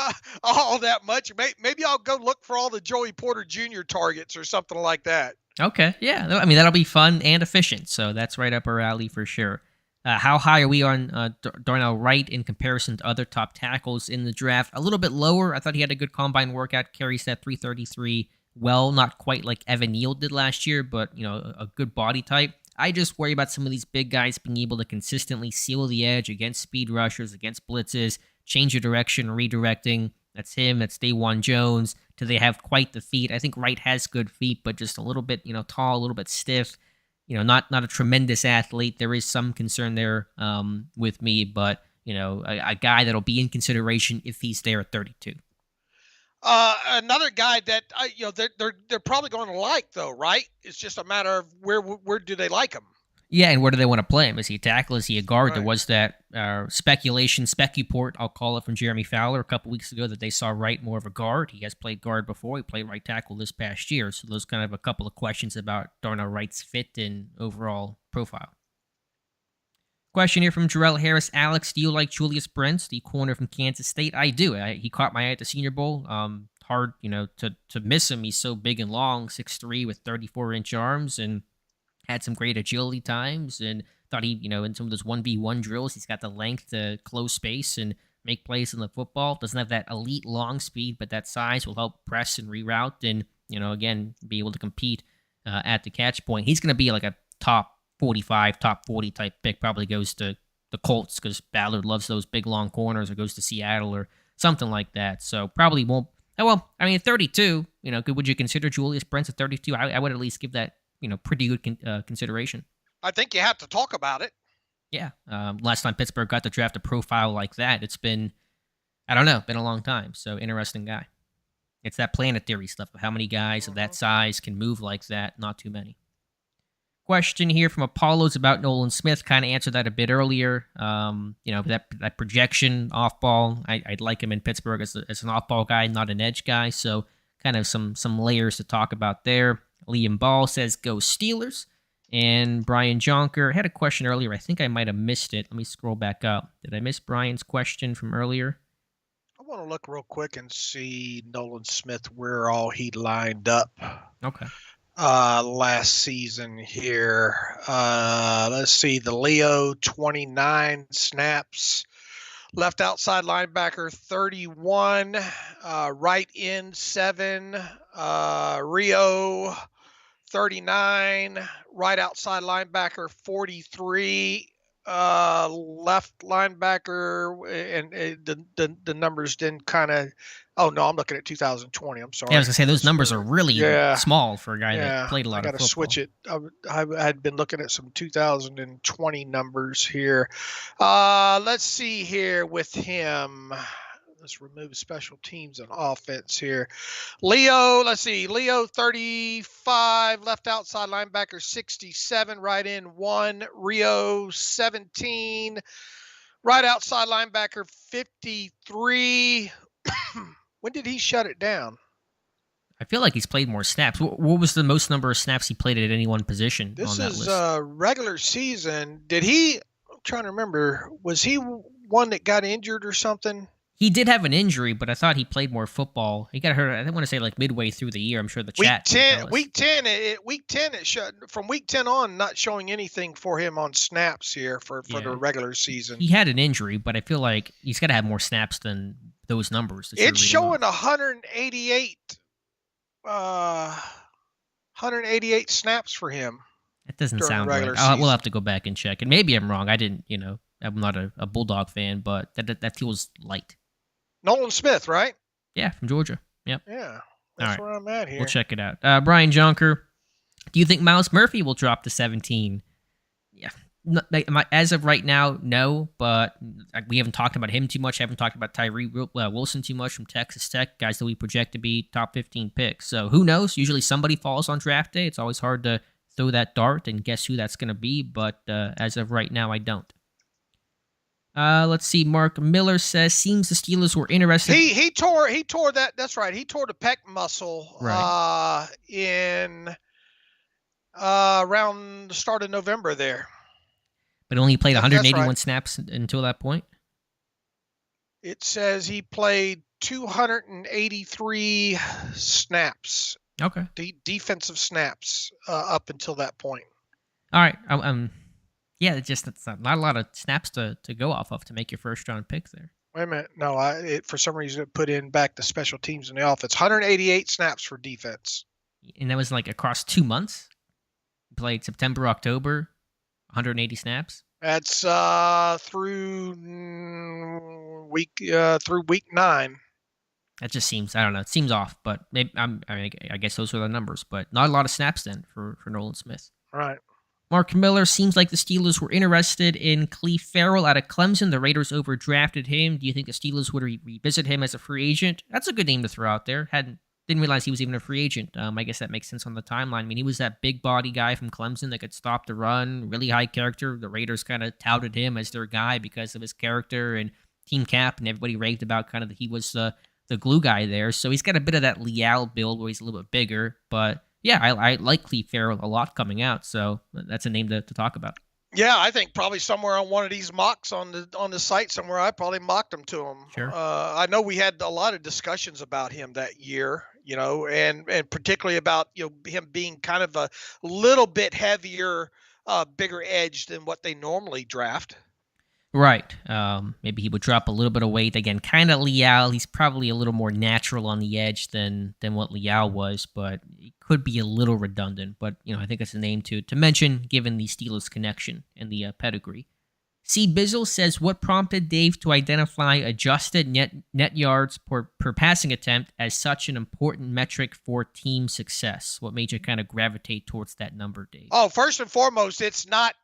All that much. Maybe I'll go look for all the Joey Porter Jr. targets or something like that. Okay. Yeah. I mean, that'll be fun and efficient. So that's right up our alley for sure. How high are we on Darnell Wright in comparison to other top tackles in the draft? A little bit lower. I thought he had a good combine workout, carries that 333 well, not quite like Evan Neal did last year, but a good body type. I just worry about some of these big guys being able to consistently seal the edge against speed rushers, against blitzes, change your direction, redirecting. That's him. That's Dawan Jones. Do they have quite the feet? I think Wright has good feet, but just a little bit, tall, a little bit stiff. Not a tremendous athlete. There is some concern there with me, but a guy that'll be in consideration if he's there at 32. Another guy that they're probably going to like, though, right? It's just a matter of where do they like him. Yeah, and where do they want to play him? Is he a tackle? Is he a guard? Right. There was that specuport, I'll call it, from Jeremy Fowler a couple weeks ago that they saw Wright more of a guard. He has played guard before. He played right tackle this past year. So those kind of a couple of questions about Darnell Wright's fit and overall profile. Question here from Jarrell Harris. Alex, do you like Julius Brents, the corner from Kansas State? I do. He caught my eye at the Senior Bowl. Hard, to miss him. He's so big and long, 6'3", with 34-inch arms, and had some great agility times, and thought he, in some of those 1v1 drills, he's got the length to close space and make plays in the football. Doesn't have that elite long speed, but that size will help press and reroute and, again, be able to compete at the catch point. He's going to be like a top 45, top 40 type pick. Probably goes to the Colts because Ballard loves those big long corners, or goes to Seattle or something like that. So probably won't. Oh, well, I mean, 32, would you consider Julius Brents at 32? I would at least give that, pretty good consideration. I think you have to talk about it. Yeah. Last time Pittsburgh got to draft a profile like that, it's been, I don't know, been a long time. So interesting guy. It's that planetary stuff of how many guys of that size can move like that. Not too many. Question here from Apollo's about Nolan Smith. Kind of answered that a bit earlier. That projection off ball. I'd like him in Pittsburgh as an off ball guy, not an edge guy. So kind of some layers to talk about there. Liam Ball says, go Steelers. And Brian Jonker had a question earlier. I think I might have missed it. Let me scroll back up. Did I miss Brian's question from earlier? I want to look real quick and see Nolan Smith, where all he lined up. Okay. Last season here. Let's see. The Leo, 29 snaps. Left outside linebacker, 31. Right end, 7. Rio, 39. Right outside linebacker, 43. Left linebacker, and the numbers didn't kind of. Oh no, I'm looking at 2020. I'm sorry. Yeah, I was gonna say those numbers are really small for a guy that played a lot of football. I gotta switch it. I had been looking at some 2020 numbers here. Let's see here with him. Let's remove special teams and offense here. Leo, let's see. Leo, 35. Left outside linebacker, 67. Right in, 1. Rio, 17. Right outside linebacker, 53. When did he shut it down? I feel like he's played more snaps. What was the most number of snaps he played at any one position on that list? This is regular season. Did he, I'm trying to remember, was he one that got injured or something? He did have an injury, but I thought he played more football. He got hurt, I want to say, like midway through the year. I'm sure the chat. Week 10, it showed, from week 10 on, not showing anything for him on snaps here for the regular season. He had an injury, but I feel like he's got to have more snaps than those numbers. It's showing 188 snaps for him. That doesn't sound right. We'll have to go back and check. And maybe I'm wrong. I didn't, I'm not a Bulldog fan, but that feels light. Nolan Smith, right? Yeah, from Georgia. Yep. Yeah, that's where I'm at here. We'll check it out. Brian Jonker, do you think Myles Murphy will drop to 17? Yeah. As of right now, no, but we haven't talked about him too much. Haven't talked about Tyree Wilson too much from Texas Tech, guys that we project to be top 15 picks. So who knows? Usually somebody falls on draft day. It's always hard to throw that dart and guess who that's going to be, but as of right now, I don't. Let's see. Mark Miller says, seems the Steelers were interested. He tore that. That's right. He tore the pec muscle in around the start of November there. But only played 181 snaps until that point? It says he played 283 snaps. Okay. Defensive snaps up until that point. All right. Yeah, it's not a lot of snaps to go off of to make your first round pick there. Wait a minute. No, for some reason it put in back the special teams in the offense. 188 snaps for defense. And that was like across 2 months? Played September, October, 180 snaps? That's through week 9. That just seems, I don't know, it seems off, but maybe I guess those are the numbers, but not a lot of snaps then for Nolan Smith. Right. Mark Miller, seems like the Steelers were interested in Cleve Farrell out of Clemson. The Raiders overdrafted him. Do you think the Steelers would revisit him as a free agent? That's a good name to throw out there. Hadn't Didn't realize he was even a free agent. I guess that makes sense on the timeline. I mean, he was that big body guy from Clemson that could stop the run, really high character. The Raiders kind of touted him as their guy because of his character and team cap, and everybody raved about kind of that he was the glue guy there. So he's got a bit of that Leal build where he's a little bit bigger. But yeah, I like Cleve Farrell a lot coming out. So that's a name to talk about. Yeah, I think probably somewhere on one of these mocks on the site somewhere, I probably mocked him to him. Sure. I know we had a lot of discussions about him that year, and particularly about him being kind of a little bit heavier, bigger edge than what they normally draft. Right. Maybe he would drop a little bit of weight. Again, kind of Leal. He's probably a little more natural on the edge than what Leal was, but it could be a little redundant. But, I think it's a name to mention given the Steelers connection and the pedigree. C. Bizzle says, what prompted Dave to identify adjusted net yards per passing attempt as such an important metric for team success? What made you kind of gravitate towards that number, Dave? Oh, first and foremost, it's not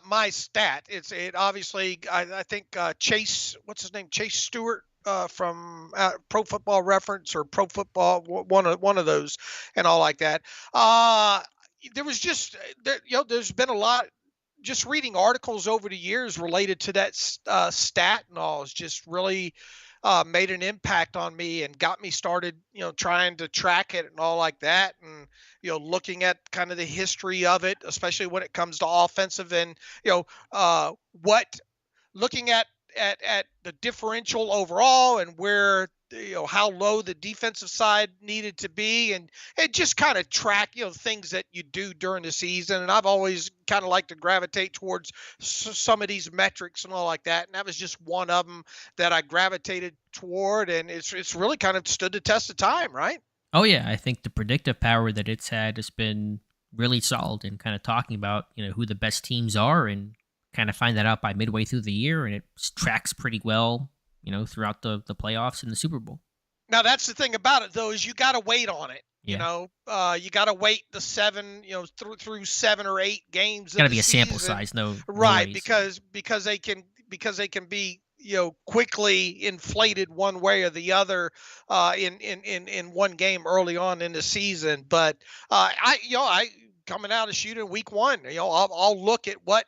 my stat. It obviously, I think Chase, what's his name? Chase Stewart from Pro Football Reference or Pro Football, one of those and all like that. There was just, there's been a lot. Just reading articles over the years related to that stat and all has just really made an impact on me and got me started, trying to track it and all like that. And, looking at kind of the history of it, especially when it comes to offensive and, looking at the differential overall and where, how low the defensive side needed to be and just kind of track, things that you do during the season. And I've always kind of liked to gravitate towards some of these metrics and all like that. And that was just one of them that I gravitated toward. And it's really kind of stood the test of time, right? Oh, yeah. I think the predictive power that it's had has been really solid in kind of talking about, who the best teams are and kind of find that out by midway through the year. And it tracks pretty well, throughout the playoffs and the Super Bowl. Now, that's the thing about it, though, is you got to wait on it. Yeah. You got to wait the 7, through 7 or 8 games. Got to be a sample size, right? No because they can be quickly inflated one way or the other in one game early on in the season. But I coming out of shooting week 1, I'll look at what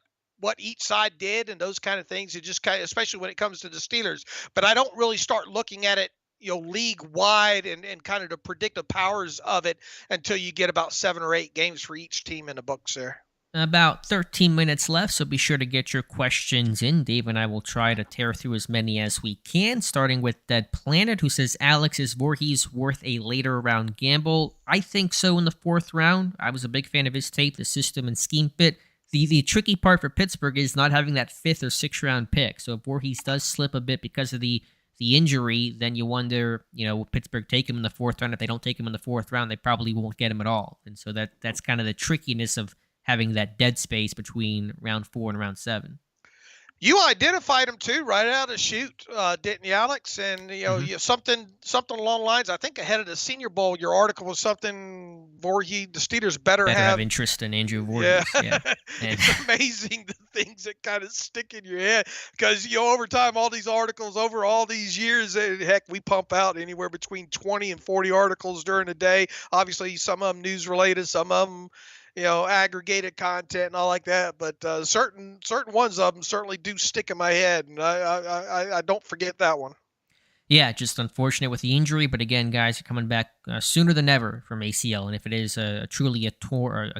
each side did and those kind of things. It just kind of, especially when it comes to the Steelers, but I don't really start looking at it, league wide and kind of the predictive powers of it until you get about 7 or 8 games for each team in the books there. About 13 minutes left, so be sure to get your questions in. Dave and I will try to tear through as many as we can, starting with Dead Planet, who says, Alex, is Voorhees worth a later round gamble? I think so in the 4th round. I was a big fan of his tape, the system and scheme fit. The tricky part for Pittsburgh is not having that 5th or 6th round pick. So if Voorhees does slip a bit because of the injury, then you wonder, will Pittsburgh take him in the 4th round? If they don't take him in the 4th round, they probably won't get him at all. And so that's kind of the trickiness of having that dead space between round 4 and round 7. You identified him too, right out of the chute, didn't you, Alex? And something along the lines. I think ahead of the Senior Bowl, your article was something Voorhees, the Steelers better have interest in Andrew Voorhees. Yeah. It's amazing the things that kind of stick in your head because over time, all these articles over all these years, heck, we pump out anywhere between 20 and 40 articles during the day. Obviously, some of them news related, some of them aggregated content and all like that. But certain ones of them certainly do stick in my head, and I don't forget that one. Yeah, just unfortunate with the injury, but again, guys are coming back sooner than ever from ACL, and if it is truly a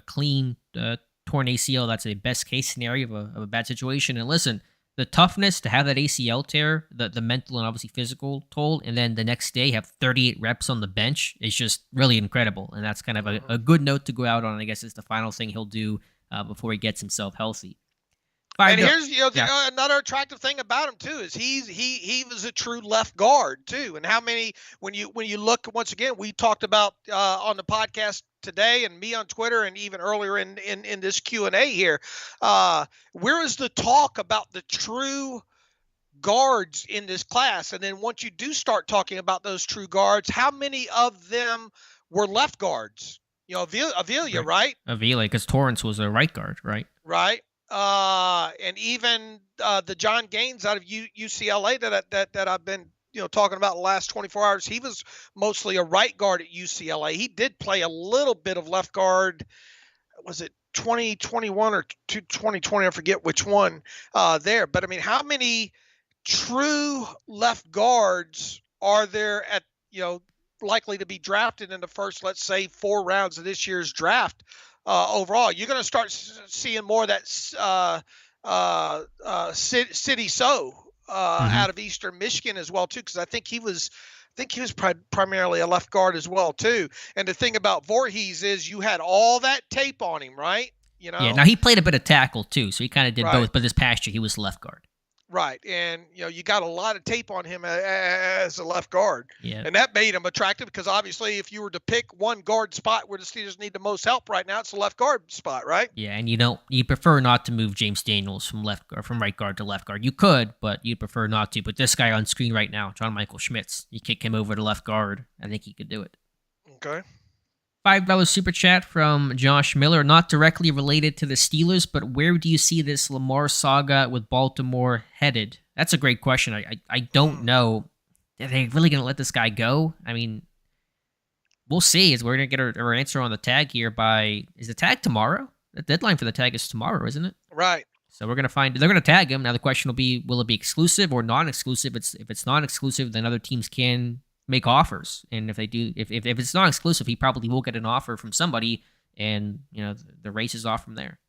clean torn ACL, that's a best case scenario of a bad situation. And listen, the toughness to have that ACL tear, the mental and obviously physical toll, and then the next day have 38 reps on the bench is just really incredible. And that's kind of a good note to go out on. I guess it's the final thing he'll do before he gets himself healthy. And here's another attractive thing about him too is he was a true left guard too. And how many when you look once again, we talked about on the podcast today and me on Twitter and even earlier in this Q&A here, where is the talk about the true guards in this class? And then once you do start talking about those true guards, how many of them were left guards? Avila, right? Avila, because Torrance was a right guard, right? Right. And even the John Gaines out of UCLA that I've been talking about the last 24 hours, he was mostly a right guard at UCLA. He did play a little bit of left guard. Was it 2021 or 2020? I forget which one there. But I mean, how many true left guards are there at, likely to be drafted in the first, let's say, 4 rounds of this year's draft overall? You're going to start seeing more of that City So out of Eastern Michigan as well too, because I think he was primarily a left guard as well too. And the thing about Voorhees is you had all that tape on him, right? Yeah. Now he played a bit of tackle too, so he kind of did both. But this past year he was left guard. Right, and you got a lot of tape on him as a left guard, yeah, and that made him attractive because obviously, if you were to pick one guard spot where the Steelers need the most help right now, it's the left guard spot, right? Yeah, and you prefer not to move James Daniels from right guard to left guard. You could, but you'd prefer not to. But this guy on screen right now, John Michael Schmitz, you kick him over to left guard. I think he could do it. Okay. $5 super chat from Josh Miller, not directly related to the Steelers, but where do you see this Lamar saga with Baltimore headed? That's a great question. I don't know. Are they really going to let this guy go? I mean, we'll see. We're going to get our answer on the tag here is the tag tomorrow? The deadline for the tag is tomorrow, isn't it? Right. So we're going to they're going to tag him. Now the question will be, will it be exclusive or non-exclusive? If it's non-exclusive, then other teams can make offers, and if it's not exclusive, he probably will get an offer from somebody, and the race is off from there.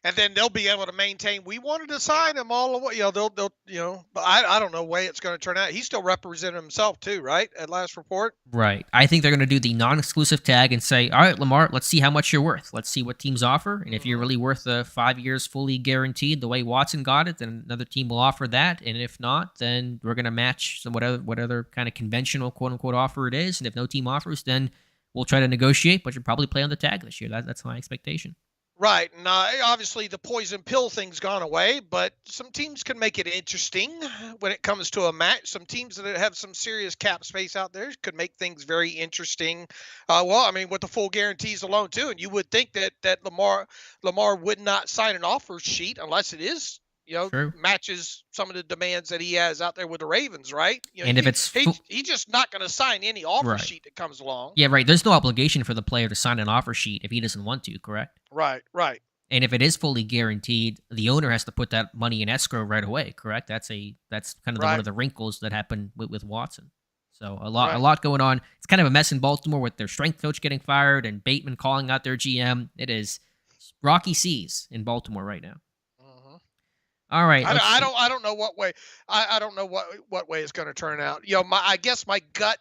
And then they'll be able to maintain. We wanted to sign him all the way. They'll but I don't know the way it's going to turn out. He's still representing himself too, right? At last report. Right. I think they're going to do the non-exclusive tag and say, all right, Lamar, let's see how much you're worth. Let's see what teams offer, and if you're really worth the 5 years fully guaranteed, the way Watson got it, then another team will offer that. And if not, then we're going to match what other kind of conventional quote unquote offer it is. And if no team offers, then we'll try to negotiate. But you'll probably play on the tag this year. That's my expectation. Right, and obviously the poison pill thing's gone away, but some teams can make it interesting when it comes to a match. Some teams that have some serious cap space out there could make things very interesting. With the full guarantees alone too, and you would think that Lamar would not sign an offer sheet unless it is True. matches some of the demands that he has out there with the Ravens, right? And if it's he's just not going to sign any offer sheet that comes along. Yeah, right. There's no obligation for the player to sign an offer sheet if he doesn't want to, correct? Right. And if it is fully guaranteed, the owner has to put that money in escrow right away, correct? That's kind of one of the wrinkles that happened with Watson. So a lot going on. It's kind of a mess in Baltimore with their strength coach getting fired and Bateman calling out their GM. It is rocky seas in Baltimore right now. All right. I don't know what way. I don't know what way it's going to turn out. I guess my gut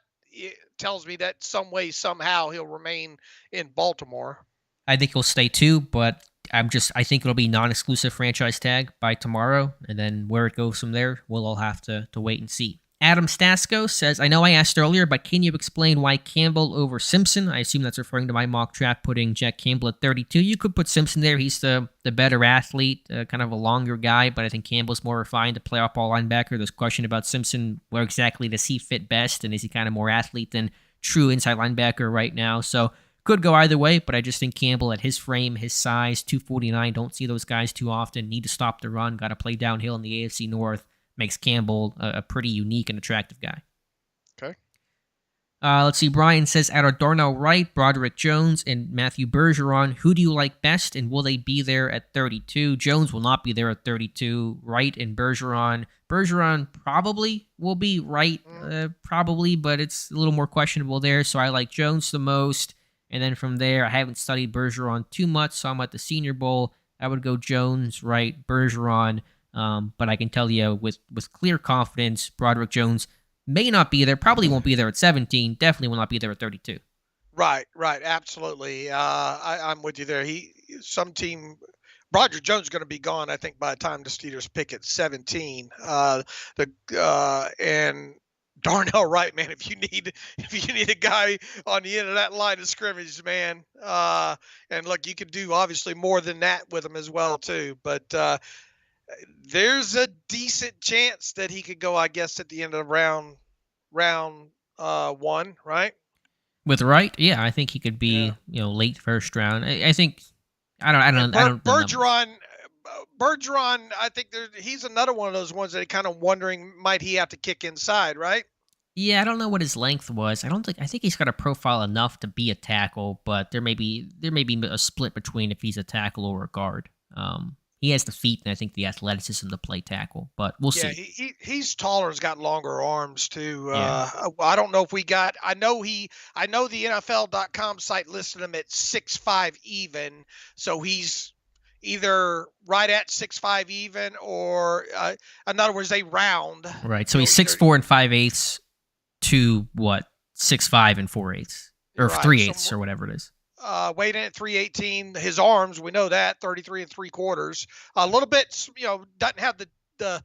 tells me that some way somehow he'll remain in Baltimore. I think he'll stay too, but I think it'll be non-exclusive franchise tag by tomorrow, and then where it goes from there, we'll all have to wait and see. Adam Stasko says, I know I asked earlier, but can you explain why Campbell over Simpson? I assume that's referring to my mock draft putting Jack Campbell at 32. You could put Simpson there. He's the better athlete, kind of a longer guy, but I think Campbell's more refined, a playoff ball linebacker. There's question about Simpson. Where exactly does he fit best? And is he kind of more athlete than true inside linebacker right now? So could go either way, but I just think Campbell at his frame, his size, 249, don't see those guys too often. Need to stop the run, got to play downhill in the AFC North. Makes Campbell a pretty unique and attractive guy. Okay. Let's see. Bryan says, out of Darnell Wright, Broderick Jones, and Matthew Bergeron, who do you like best, and will they be there at 32? Jones will not be there at 32. Wright and Bergeron. Bergeron probably will be right, probably, but it's a little more questionable there, so I like Jones the most. And then from there, I haven't studied Bergeron too much, so I'm at the Senior Bowl. I would go Jones, Wright, Bergeron. But I can tell you with clear confidence, Broderick Jones may not be there, probably won't be there at 17, definitely will not be there at 32. Right, absolutely. I'm with you there. Broderick Jones is going to be gone, I think, by the time the Steelers pick at 17. And Darnell Wright, man, if you need a guy on the end of that line of scrimmage, man, and look, you could do obviously more than that with him as well too, but. There's a decent chance that he could go, I guess, at the end of round 1, right? With Wright, yeah, I think he could be, late first round. I think I don't. Bergeron, Bergeron, I think he's another one of those ones that kind of wondering, might he have to kick inside, right? Yeah, I don't know what his length was. I think he's got a profile enough to be a tackle, but there may be a split between if he's a tackle or a guard. He has the feet and I think the athleticism to play tackle, but we'll see. He's taller, has got longer arms too. Yeah. I don't know if we got. I know the NFL.com site listed him at 6'5" even, so he's either right at 6'5" even, or in other words, they round. Right. So he's 6'4" and 5/8 to what 6'5" and 4/8 or Right, 3/8 or whatever it is. Weighed in at 318. His arms, we know that, 33 3/4. A little bit, doesn't have the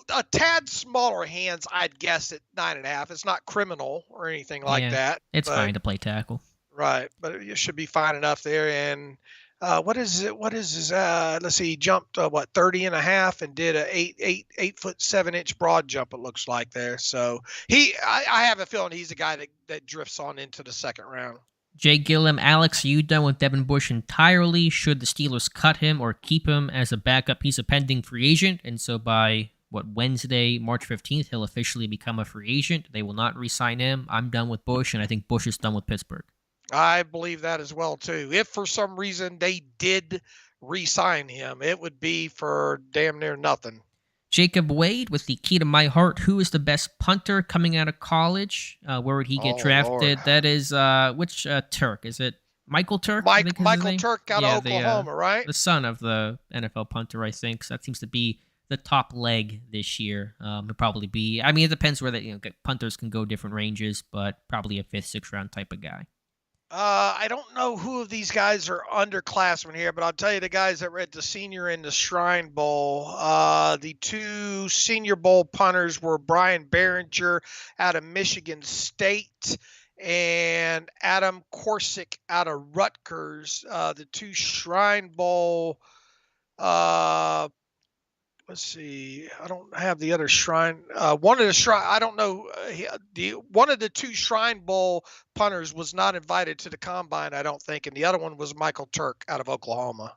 a tad smaller hands, I'd guess, at 9.5. It's not criminal or anything like that. It's fine to play tackle. Right, but it should be fine enough there. And what is it? What is his? Let's see. He jumped 30.5 and did a 8'7" broad jump. It looks like there. So I have a feeling he's a guy that drifts on into the second round. Jay Gillum, Alex, are you done with Devin Bush entirely? Should the Steelers cut him or keep him as a backup? He's a pending free agent, and so by Wednesday, March 15th, he'll officially become a free agent. They will not re-sign him. I'm done with Bush, and I think Bush is done with Pittsburgh. I believe that as well, too. If for some reason they did re-sign him, it would be for damn near nothing. Jacob Wade with the key to my heart. Who is the best punter coming out of college? Where would he get drafted? Lord. That is, which Turk? Is it Michael Turk? Michael Turk out of Oklahoma, right? The son of the NFL punter, I think. So that seems to be the top leg this year. It'll probably be, I mean, it depends where punters can go different ranges, but probably a 5th, 6th round type of guy. I don't know who of these guys are underclassmen here, but I'll tell you the guys that were at the Senior and the Shrine Bowl. The 2 Senior Bowl punters were Bryan out of Michigan State and Adam Korsick out of Rutgers. The 2 Shrine Bowl, let's see. I don't have the other Shrine. One of the Shrine. I don't know. One of the 2 Shrine Bowl punters was not invited to the combine, I don't think, and the other one was Michael Turk out of Oklahoma.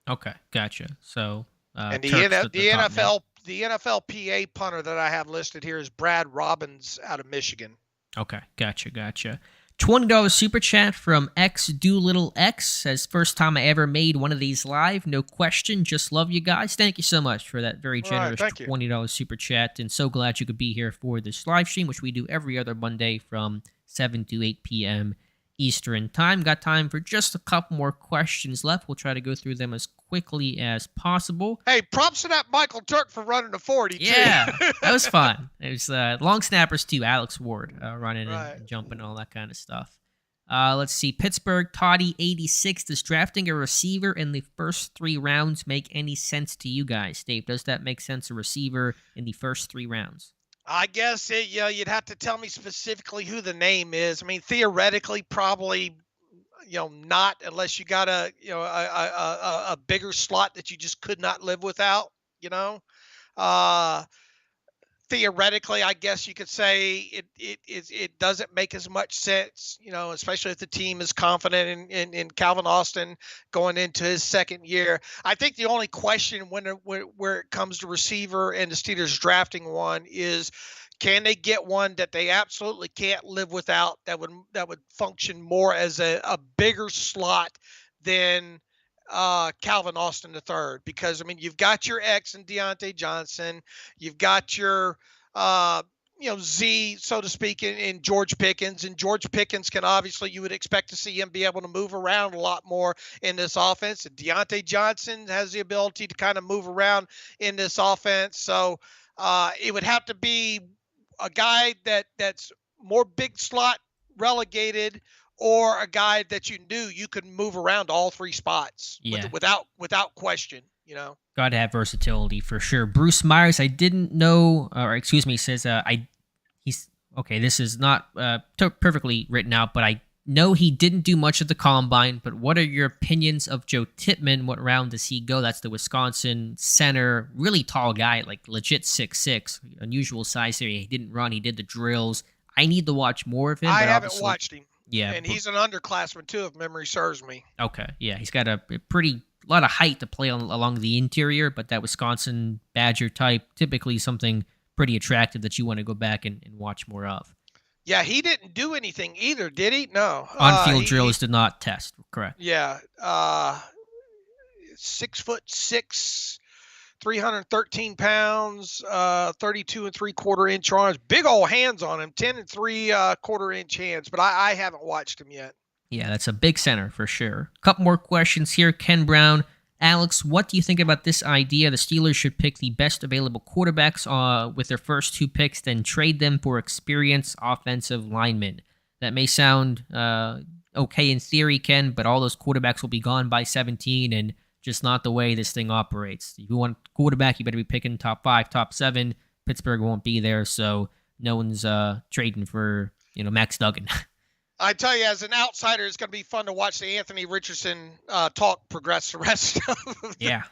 Okay, gotcha. So and the NFLPA punter that I have listed here is Brad Robbins out of Michigan. Okay, gotcha. $20 super chat from X Doolittle X says, first time I ever made one of these live. No question. Just love you guys. Thank you so much for that very generous $20 super chat. And so glad you could be here for this live stream, which we do every other Monday from 7 to 8 p.m. Eastern time. Got time for just a couple more questions left. We'll try to go through them as quickly as possible. Hey, props to that Michael Turk for running the 40, too. Yeah, that was fun. It was long snappers, too. Alex Ward running and jumping and all that kind of stuff. Let's see. Pittsburgh Toddy 86. Does drafting a receiver in the first 3 rounds make any sense to you guys? Dave, does that make sense, a receiver in the first 3 rounds? I guess you'd have to tell me specifically who the name is. I mean, theoretically, probably, not unless you got a bigger slot that you just could not live without. Theoretically, I guess you could say it doesn't make as much sense, especially if the team is confident in Calvin Austin going into his second year. I think the only question where it comes to receiver and the Steelers drafting one is, can they get one that they absolutely can't live without, that would function more as a bigger slot than Calvin Austin III? Because I mean, you've got your X and Deontay Johnson, you've got your Z, so to speak, in George Pickens, and George Pickens can obviously, you would expect to see him be able to move around a lot more in this offense. And Deontay Johnson has the ability to kind of move around in this offense. So it would have to be a guy that's more big slot relegated, or a guy that you knew you could move around all 3 spots without question, Got to have versatility for sure. Bruce Myers, I didn't know, says he's okay. This is not perfectly written out, but I know he didn't do much at the combine. But what are your opinions of Joe Tippmann? What round does he go? That's the Wisconsin center, really tall guy, like legit 6'6", unusual size here. He didn't run. He did the drills. I need to watch more of him. I haven't watched him. Yeah, and he's an underclassman too, if memory serves me. Okay, yeah, he's got a pretty lot of height to play along the interior, but that Wisconsin Badger type, typically something pretty attractive that you want to go back and watch more of. Yeah, he didn't do anything either, did he? No. On-field drills did not test, correct? Yeah. 6'6", 313 pounds, 32 3/4 inch arms, big old hands on him, 10 3/4 inch hands. But I haven't watched him yet. Yeah, that's a big center for sure. Couple more questions here. Ken Brown. Alex, what do you think about this idea? The Steelers should pick the best available quarterbacks with their first 2 picks, then trade them for experienced offensive linemen. That may sound okay in theory, Ken, but all those quarterbacks will be gone by 17, and just not the way this thing operates. If you want a quarterback, you better be picking top 5, top 7. Pittsburgh won't be there, so no one's trading for Max Duggan. I tell you, as an outsider, it's going to be fun to watch the Anthony Richardson talk progress the rest of the, Yeah.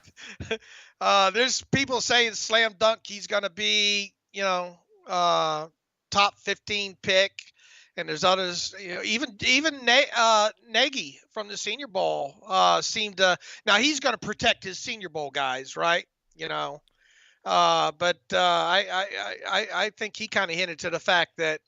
There's people saying slam dunk he's going to be, top 15 pick. And there's others, even Nagy from the Senior Bowl seemed to. Now he's going to protect his Senior Bowl guys, right? But I think he kind of hinted to the fact that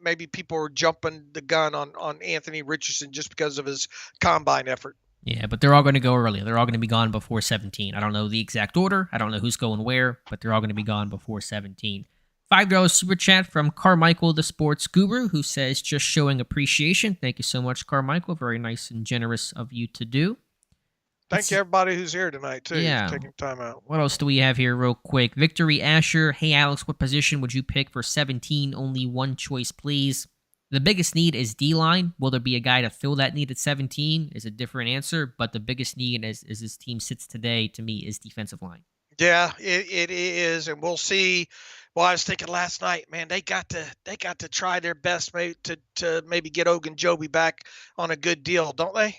maybe people were jumping the gun on Anthony Richardson just because of his combine effort. Yeah, but they're all going to go early. They're all going to be gone before 17. I don't know the exact order. I don't know who's going where, but they're all going to be gone before 17. $5 super chat from Carmichael, the sports guru, who says, just showing appreciation. Thank you so much, Carmichael. Very nice and generous of you to do. Thank you, everybody who's here tonight, too. Yeah. Taking time out. What else do we have here real quick? Victory Asher. Hey, Alex, what position would you pick for 17? Only one choice, please. The biggest need is D-line. Will there be a guy to fill that need at 17? Is a different answer, but the biggest need as this team sits today, to me, is defensive line. Yeah, it is, and we'll see. Well, I was thinking last night, man, they got to try their best to maybe get Ogunjobi back on a good deal, don't they?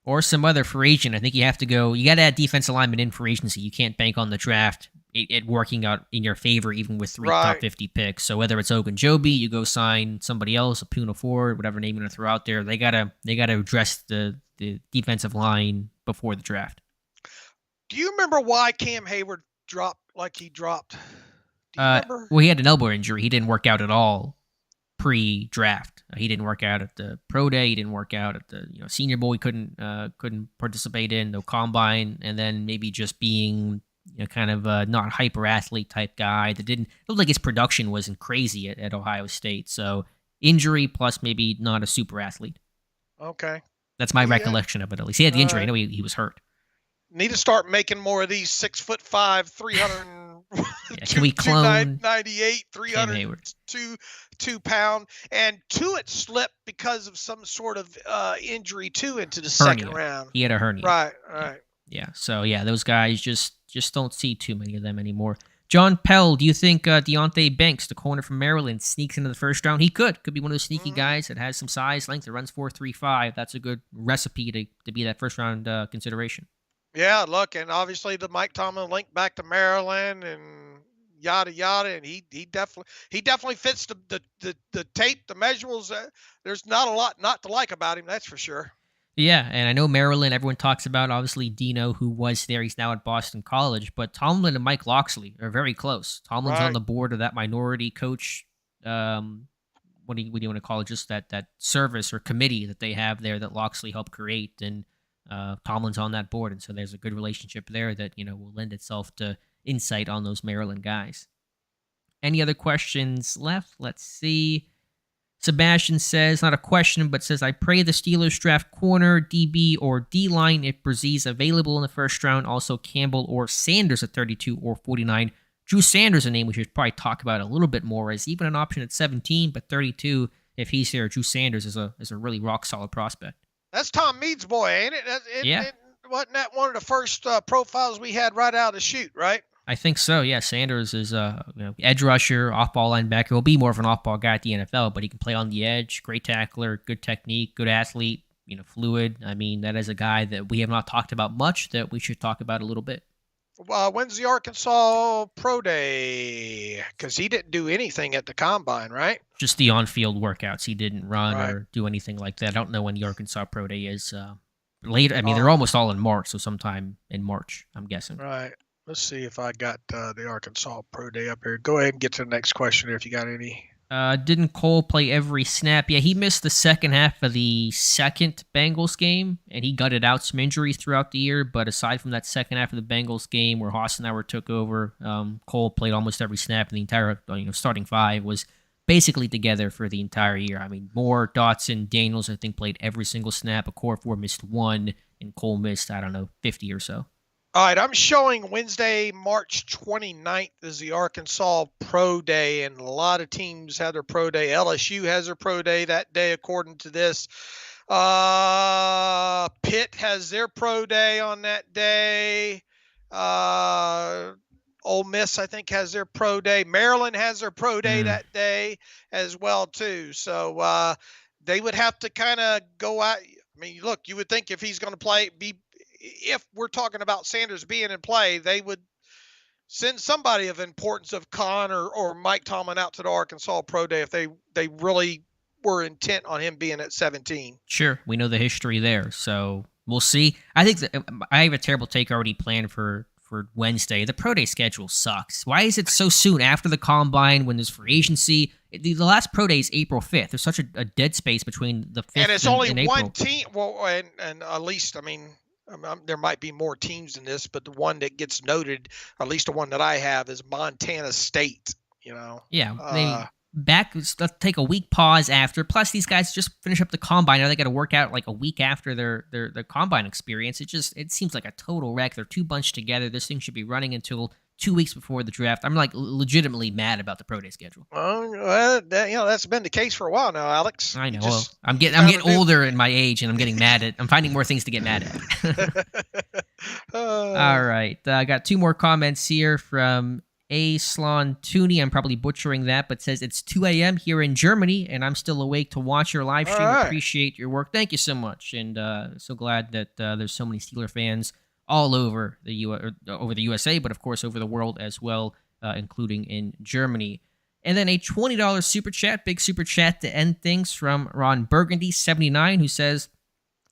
Or some other free agent. I think you have to go. You got to add defensive lineman in for agency. You can't bank on the draft it working out in your favor, even with 3 top 50 picks. So whether it's Ogunjobi, you go sign somebody else, a Puna Ford, whatever name you want to throw out there. They gotta address the defensive line before the draft. Do you remember why Cam Hayward dropped like he dropped? Well, he had an elbow injury. He didn't work out at all pre-draft. He didn't work out at the pro day. He didn't work out at the Senior Bowl. He couldn't participate in no combine, and then maybe just being kind of a not hyper athlete type guy that didn't look like his production wasn't crazy at Ohio State. So injury plus maybe not a super athlete. Okay, that's my recollection of it. At least he had the injury. I know he was hurt. Need to start making more of these 6'5", 300. Can we clone 98, 302 pound, and Tuitt slipped because of some sort of injury too into the second round. He had a hernia. Right. Yeah. So those guys just don't see too many of them anymore. John Pell, do you think Deonte Banks, the corner from Maryland, sneaks into the first round? He could be one of those sneaky guys that has some size, length, that runs 4.35. That's a good recipe to be that first round consideration. Yeah, look, and obviously the Mike Tomlin link back to Maryland and yada yada, and he definitely fits the tape, the measurables. There's not a lot not to like about him, that's for sure. Yeah, and I know Maryland, everyone talks about, obviously, Dino, who was there. He's now at Boston College. But Tomlin and Mike Locksley are very close. Tomlin's on the board of that minority coach, what do you want to call it, just that service or committee that they have there that Locksley helped create. And Tomlin's on that board, and so there's a good relationship there that will lend itself to insight on those Maryland guys. Any other questions left? Let's see. Sebastian says, not a question, but says, I pray the Steelers draft corner, DB, or D-line if Brzee available in the first round. Also Campbell or Sanders at 32 or 49. Drew Sanders, a name we should probably talk about a little bit more, as even an option at 17, but 32, if he's here, Drew Sanders is a really rock-solid prospect. That's Tom Meade's boy, ain't it? Yeah. Wasn't that one of the first profiles we had right out of the chute, right? I think so, yeah. Sanders is edge rusher, off-ball linebacker. He'll be more of an off-ball guy at the NFL, but he can play on the edge. Great tackler, good technique, good athlete, fluid. I mean, that is a guy that we have not talked about much that we should talk about a little bit. When's the Arkansas Pro Day? Because he didn't do anything at the Combine, right? Just the on-field workouts. He didn't run or do anything like that. I don't know when the Arkansas Pro Day is. later. I mean, they're almost all in March, so sometime in March, I'm guessing. Right. Let's see if I got the Arkansas Pro Day up here. Go ahead and get to the next question if you got any. Didn't Cole play every snap? Yeah, he missed the second half of the second Bengals game, and he gutted out some injuries throughout the year. But aside from that second half of the Bengals game where Hassenauer took over, Cole played almost every snap, and the entire starting five was basically together for the entire year. I mean, Moore, Dotson, Daniels, I think played every single snap. Okorafor missed one, and Cole missed, 50 or so. All right, I'm showing Wednesday, March 29th is the Arkansas Pro Day, and a lot of teams have their Pro Day. LSU has their Pro Day that day, according to this. Pitt has their Pro Day on that day. Ole Miss, I think, has their Pro Day. Maryland has their Pro Day that day as well, too. So they would have to kind of go out. I mean, look, you would think if he's going to if we're talking about Sanders being in play, they would send somebody of importance of Khan or Mike Tomlin out to the Arkansas Pro Day if they really were intent on him being at 17. Sure, we know the history there, so we'll see. I think I have a terrible take already planned for Wednesday. The Pro Day schedule sucks. Why is it so soon after the Combine when there's free agency? The last Pro Day is April 5th. There's such a dead space between the 5th and it's only and one April. team. Well, and at least, I mean, there might be more teams than this, but the one that gets noted, at least the one that I have, is Montana State. Yeah, let's take a week pause after. Plus, these guys just finish up the Combine. Now they got to work out like a week after their Combine experience. It seems like a total wreck. They're too bunched together. This thing should be running until 2 weeks before the draft. I'm like legitimately mad about the Pro Day schedule. Well, that's been the case for a while now, Alex. I know. I'm getting older in my age, and I'm getting mad at. I'm finding more things to get mad at. All right, I got two more comments here from A. Slon Tooney. I'm probably butchering that, but says it's 2 a.m. here in Germany, and I'm still awake to watch your live stream. Right. Appreciate your work. Thank you so much, and so glad that there's so many Steeler fans all over the over the USA, but of course over the world as well, including in Germany. And then a $20 super chat, big super chat to end things from Ron Burgundy 79, who says,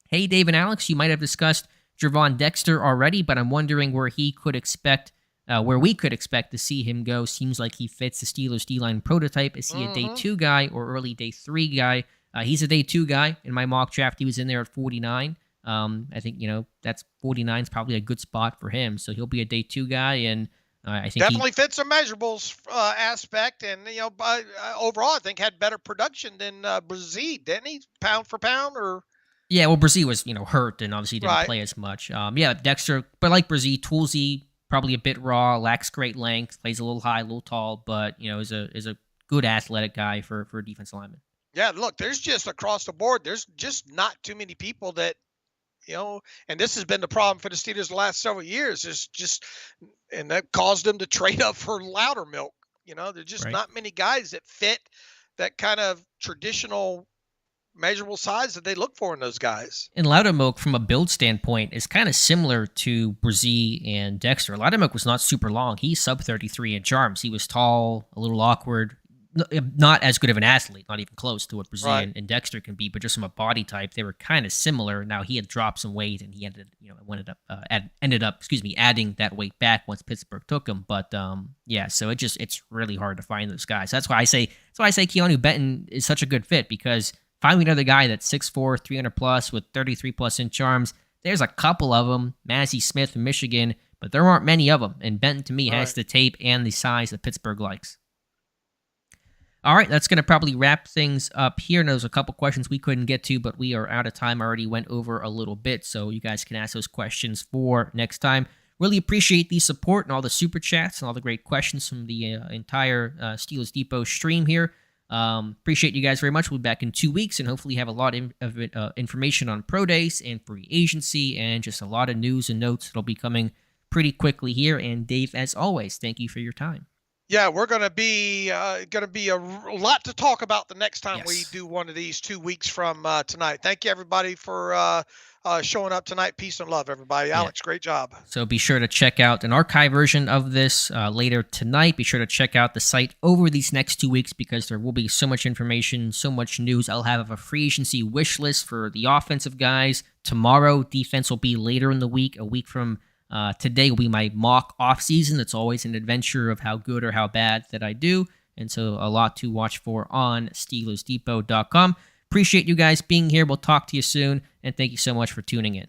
"Hey Dave and Alex, you might have discussed Gervon Dexter already, but I'm wondering where we could expect to see him go. Seems like he fits the Steelers D-line prototype. Is he a day 2 guy or early day 3 guy? He's a day 2 guy. In my mock draft, he was in there at 49. I think, that's 49 is probably a good spot for him. So he'll be a day 2 guy, and I think definitely fits the measurables aspect. And, overall, I think had better production than Brazil, didn't he? Pound for pound, or? Yeah, well, Brazil was, hurt and obviously didn't play as much. Dexter, but like Brazil, toolsy, probably a bit raw, lacks great length, plays a little high, a little tall, but, is a good athletic guy for a defensive lineman. Yeah, look, there's just across the board, there's just not too many people that, and this has been the problem for the Steelers the last several years, and that caused them to trade up for Loudermilk. There's just not many guys that fit that kind of traditional measurable size that they look for in those guys. And Loudermilk, from a build standpoint, is kind of similar to Brazil and Dexter. Loudermilk was not super long. He's sub 33-inch arms. He was tall, a little awkward, not as good of an athlete, not even close to what Brazil and Dexter can be, but just from a body type, they were kind of similar. Now he had dropped some weight, and he ended up adding that weight back once Pittsburgh took him. But so it's really hard to find those guys. That's why I say Keanu Benton is such a good fit, because finding another guy that's 6'4", 300+ with 33+ inch arms, there's a couple of them. Massey Smith from Michigan, but there aren't many of them. And Benton, to me, has the tape and the size that Pittsburgh likes. All right, that's going to probably wrap things up here. And there's a couple questions we couldn't get to, but we are out of time. I already went over a little bit, so you guys can ask those questions for next time. Really appreciate the support and all the super chats and all the great questions from the entire Steelers Depot stream here. Appreciate you guys very much. We'll be back in 2 weeks, and hopefully have a lot of information on pro days and free agency, and just a lot of news and notes that'll be coming pretty quickly here. And Dave, as always, thank you for your time. Yeah, we're going to be a lot to talk about the next time we do one of these 2 weeks from tonight. Thank you, everybody, for showing up tonight. Peace and love, everybody. Alex, great job. So be sure to check out an archive version of this later tonight. Be sure to check out the site over these next 2 weeks because there will be so much information, so much news. I'll have a free agency wish list for the offensive guys. Tomorrow, defense will be later in the week. A week from today will be my mock offseason. It's always an adventure of how good or how bad that I do. And so a lot to watch for on SteelersDepot.com. Appreciate you guys being here. We'll talk to you soon. And thank you so much for tuning in.